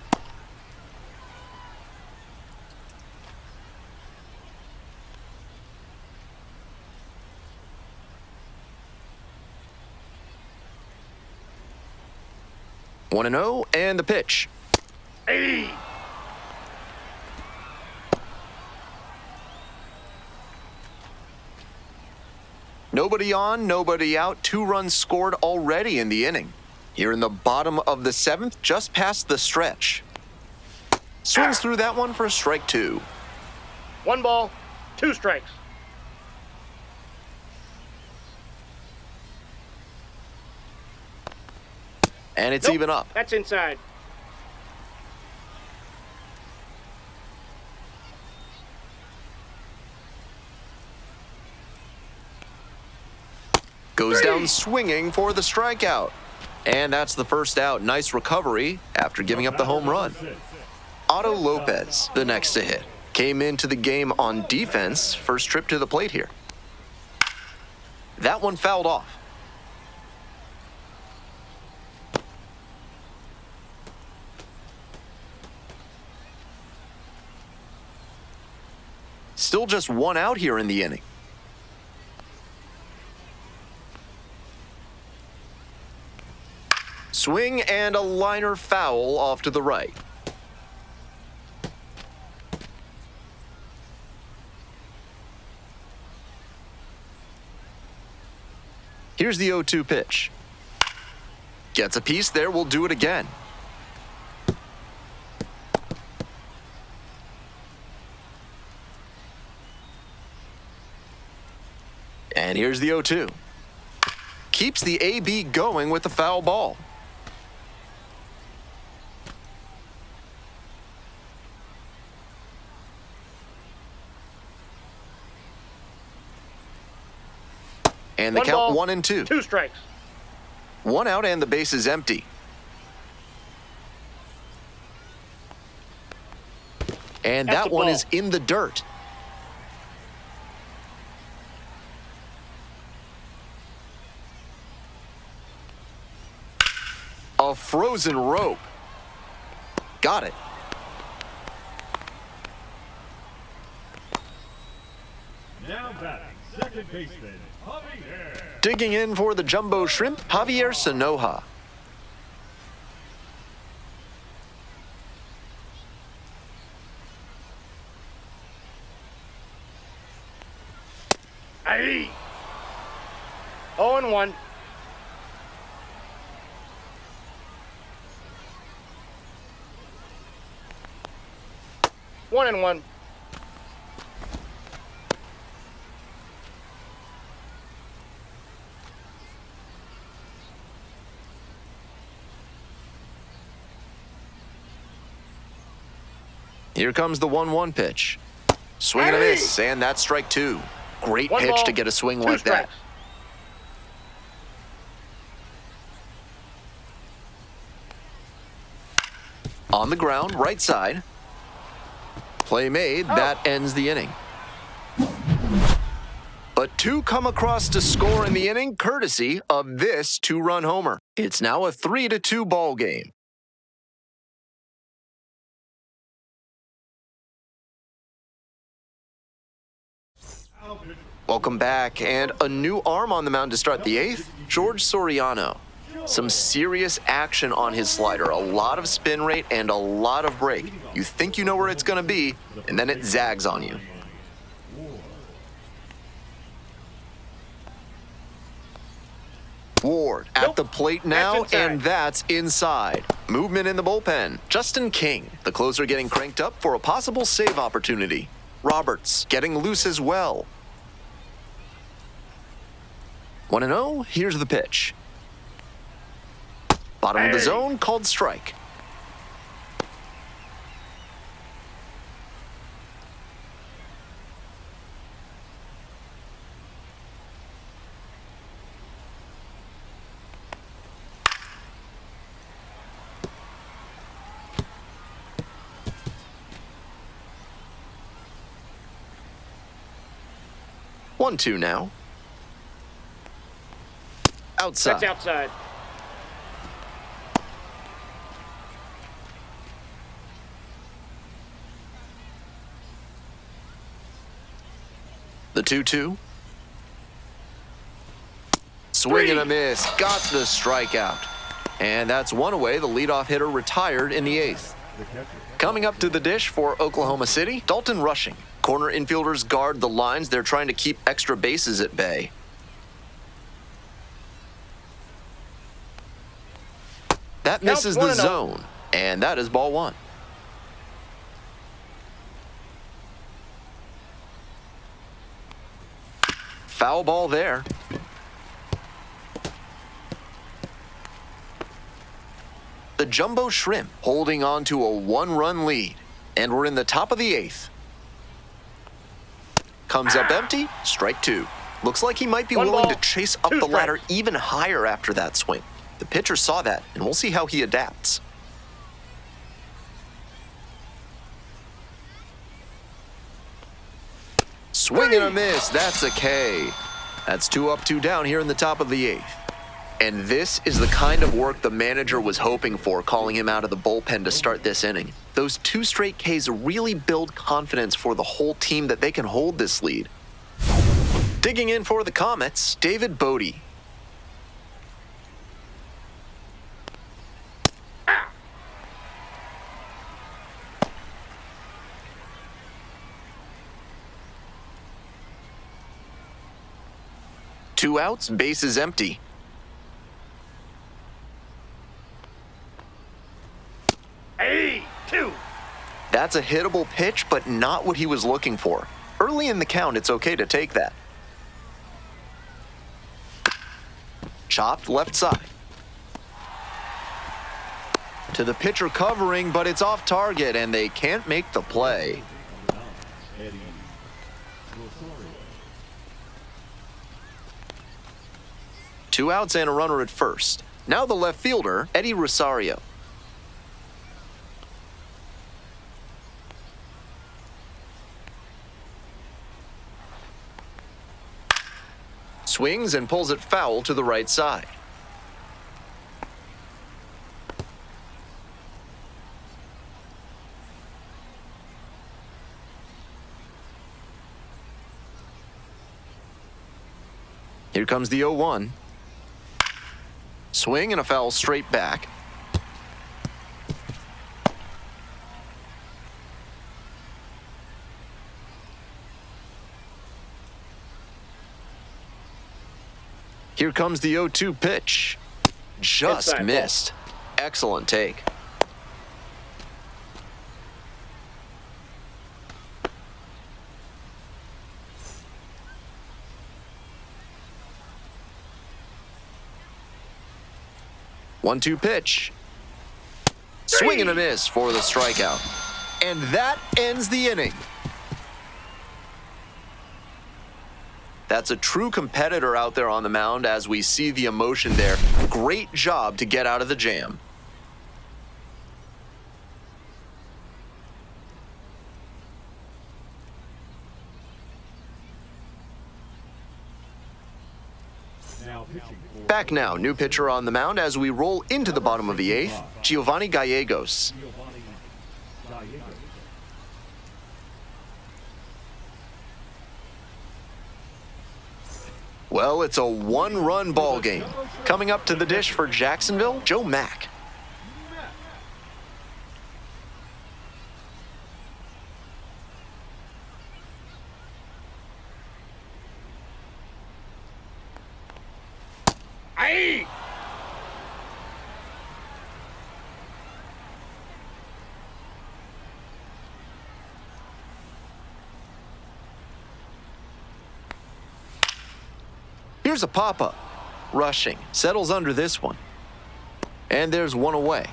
One and 0, and the pitch. Hey. Nobody on, nobody out. 2 runs scored already in the inning. Here in the bottom of the 7th, just past the stretch. Swings through that one for a strike 2. 1 ball, 2 strikes. And it's even up. That's inside. Goes down swinging for the strikeout. And that's the first out. Nice recovery after giving up the home run. Otto Lopez, the next to hit. Came into the game on defense. First trip to the plate here. That one fouled off. Still just one out here in the inning. Swing and a liner foul off to the right. Here's the 0-2 pitch. Gets a piece there, we'll do it again. And here's the 0-2. Keeps the AB going with the foul ball. And the count 1-2. 2 strikes. 1 out and the base is empty. And That's that a one ball. is in the dirt. A frozen rope. Got it. Now batting, second baseman, Javier. Digging in for the jumbo shrimp, Javier Sonoja. Aye. 0-1. One and one. Here comes the 1-1 pitch. Swing and a miss, and that's strike 2. Great One pitch ball, to get a swing 2 like that. strikes. On the ground, right side. Play made, that ends the inning. But 2 come across to score in the inning, courtesy of this 2-run homer. It's now a 3-2 ball game. Welcome back, and a new arm on the mound to start the 8th, George Soriano. Some serious action on his slider, a lot of spin rate and a lot of break. You think you know where it's going to be, and then it zags on you. Ward at the plate now, and that's inside. Movement in the bullpen. Justin King, the closer, getting cranked up for a possible save opportunity. Roberts getting loose as well. 1-0, here's the pitch. Bottom of the zone, called strike. One, 2 now. Outside. That's outside. The 2-2. Swing and a miss. Got the strikeout. And that's one away. The leadoff hitter retired in the 8th. Coming up to the dish for Oklahoma City, Dalton Rushing. Corner infielders guard the lines. They're trying to keep extra bases at bay. That misses the zone, and that is ball 1. Foul ball there. The Jumbo Shrimp holding on to a 1-run lead, and we're in the top of the 8th. Comes up empty, strike 2. Looks like he might be willing to chase up the ladder even higher after that swing. The pitcher saw that, and we'll see how he adapts. Swing and a miss, that's a K. That's 2 up, 2 down here in the top of the 8th. And this is the kind of work the manager was hoping for, calling him out of the bullpen to start this inning. Those 2 straight Ks really build confidence for the whole team that they can hold this lead. Digging in for the Comets, David Bodie. Two outs, bases empty. Hey, 2. That's a hittable pitch, but not what he was looking for. Early in the count, it's okay to take that. Chopped left side. To the pitcher covering, but it's off target, and they can't make the play. Two outs and a runner at first. Now the left fielder, Eddie Rosario. Swings and pulls it foul to the right side. Here comes the 0-1. Swing and a foul straight back. Here comes the 0-2 pitch. Just Inside missed. Excellent take. One-two pitch. Swing and a miss for the strikeout. And that ends the inning. That's a true competitor out there on the mound as we see the emotion there. Great job to get out of the jam. Back now, new pitcher on the mound as we roll into the bottom of the 8th, Giovanni Gallegos. Well, it's a one-run ball game. Coming up to the dish for Jacksonville, Joe Mack. Hey! Here's a pop-up. Rushing. Settles under this one. And there's one away.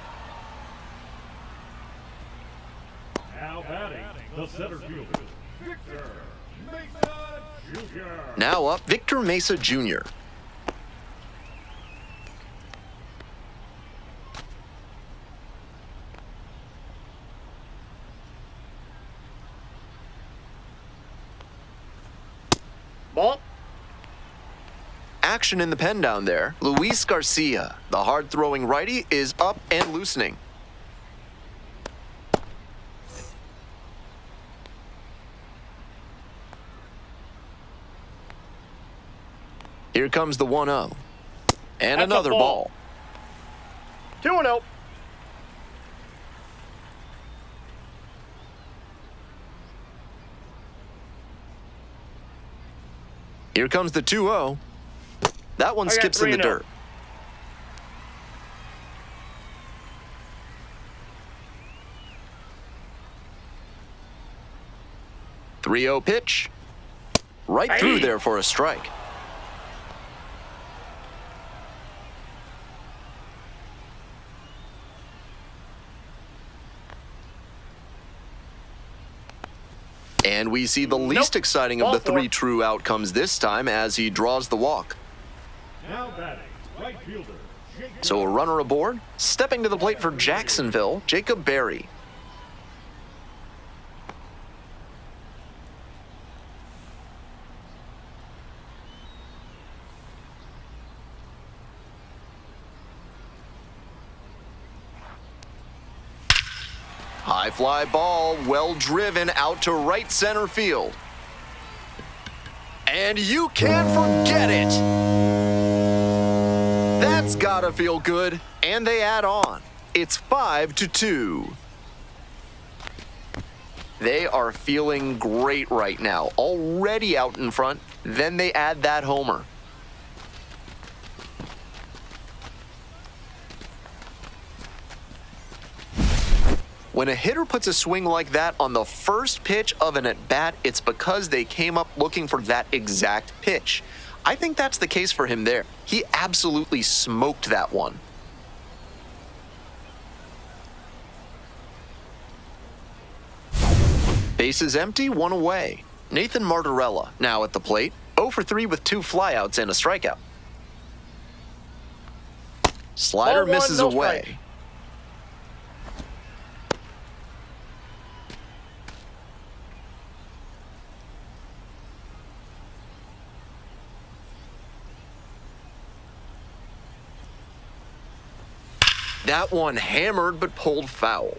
Now batting, the center fielder, Victor Mesa Jr. Now up, Victor Mesa Jr. Ball. Action in the pen down there. Luis Garcia, the hard-throwing righty, is up and loosening. Here comes the 1-0. And That's another a ball. 2-0. Here comes the 2-0. That one I got skips in the 3-0. dirt. Three-0 pitch. Right through there for a strike. And we see the least exciting of the Ball 4. 3 true outcomes this time as he draws the walk. Now batting, right fielder, Jacob. So a runner aboard. Stepping to the plate for Jacksonville, Jacob Berry. High fly ball, well driven out to right center field. And you can't forget it. That's gotta feel good. And they add on. It's 5-2. They are feeling great right now, already out in front. Then they add that homer. When a hitter puts a swing like that on the first pitch of an at-bat, it's because they came up looking for that exact pitch. I think that's the case for him there. He absolutely smoked that one. Bases empty, one away. Nathan Martorella now at the plate, 0 for 3 with 2 flyouts and a strikeout. Slider Ball one, misses no away. strike. That one hammered but pulled foul.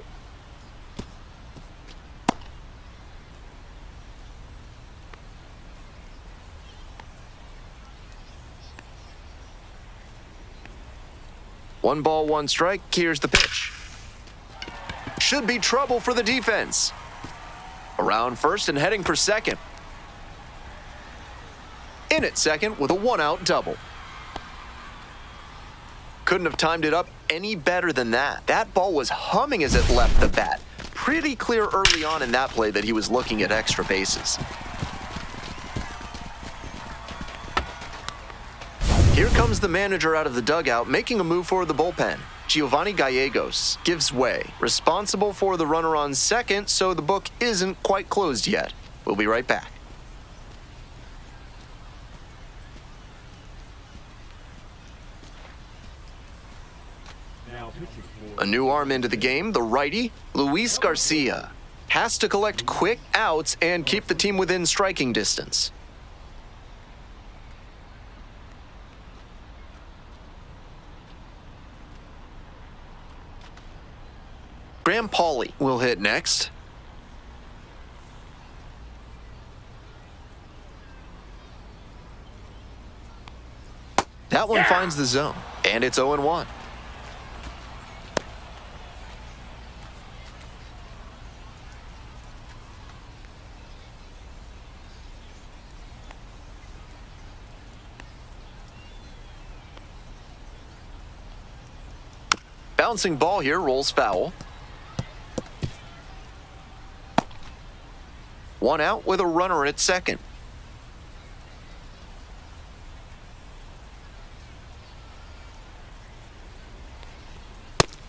One ball, one strike. Here's the pitch. Should be trouble for the defense. Around first and heading for second. In at second with a 1-out double. Couldn't have timed it up any better than that. That ball was humming as it left the bat. Pretty clear early on in that play that he was looking at extra bases. Here comes the manager out of the dugout, making a move for the bullpen. Giovanni Gallegos gives way, responsible for the runner on second, so the book isn't quite closed yet. We'll be right back. A new arm into the game, the righty, Luis Garcia, has to collect quick outs and keep the team within striking distance. Graham Pauley will hit next. That one finds the zone, and it's 0-1. Bouncing ball here, rolls foul. 1 out with a runner at second.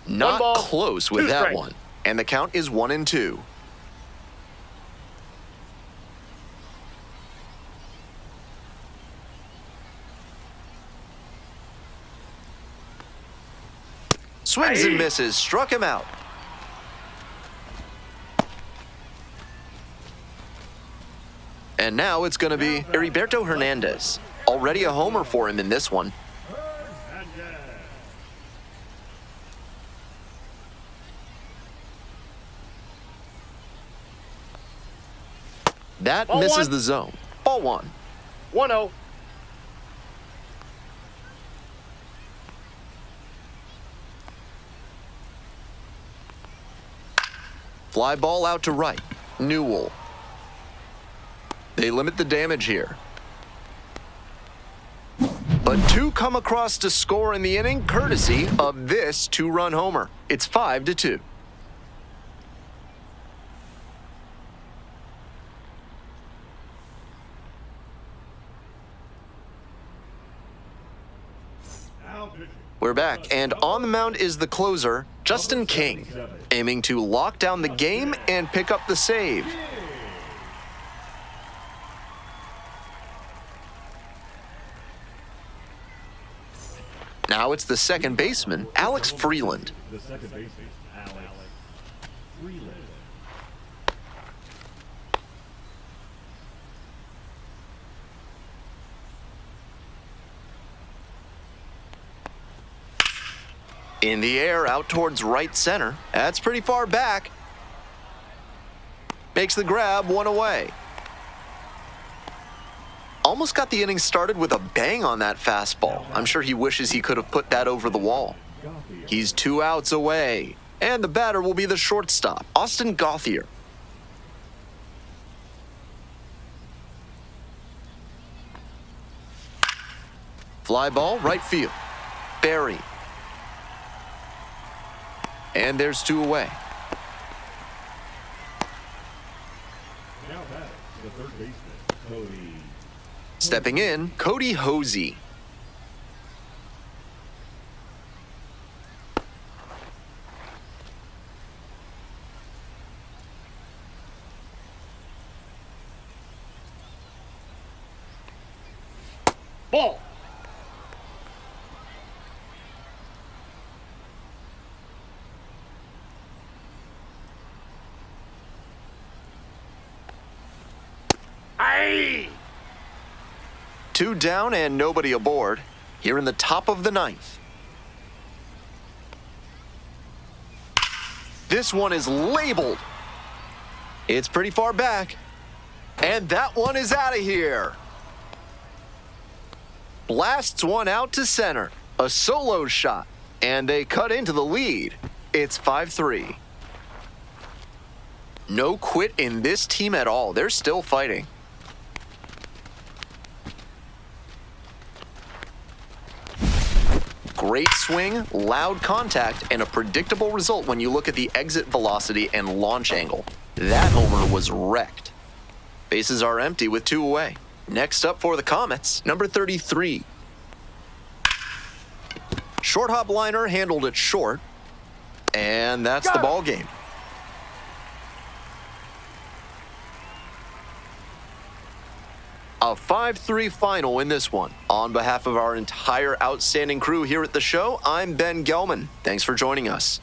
Not ball, close with 2 that strikes. one. And the count is 1-2. Swings and misses, struck him out. And now it's going to be Heriberto Hernandez. Already a homer for him in this one. That Ball misses one. the zone. Ball 1. 1-0. Fly ball out to right. Newell. They limit the damage here. But 2 come across to score in the inning, courtesy of this 2-run homer. It's 5-2. We're back, and on the mound is the closer, Justin King, aiming to lock down the game and pick up the save. Now it's the second baseman, Alex Freeland. The second baseman, Alex Freeland. In the air, out towards right center. That's pretty far back. Makes the grab, one away. Almost got the inning started with a bang on that fastball. I'm sure he wishes he could have put that over the wall. He's 2 outs away. And the batter will be the shortstop, Austin Gauthier. Fly ball, right field. Barry. And there's 2 away. Now back to the third baseman, Cody. Stepping in, Cody Hosey. Ball. Aye. 2 down and nobody aboard. Here in the top of the 9th. This one is labeled. It's pretty far back. And that one is out of here. Blasts one out to center. A solo shot. And they cut into the lead. It's 5-3. No quit in this team at all. They're still fighting. Great swing, loud contact, and a predictable result when you look at the exit velocity and launch angle. That homer was wrecked. Bases are empty with 2 away. Next up for the Comets, number 33. Short hop liner handled it short, and that's the ball game. A 5-3 final in this one. On behalf of our entire outstanding crew here at the show, I'm Ben Gelman. Thanks for joining us.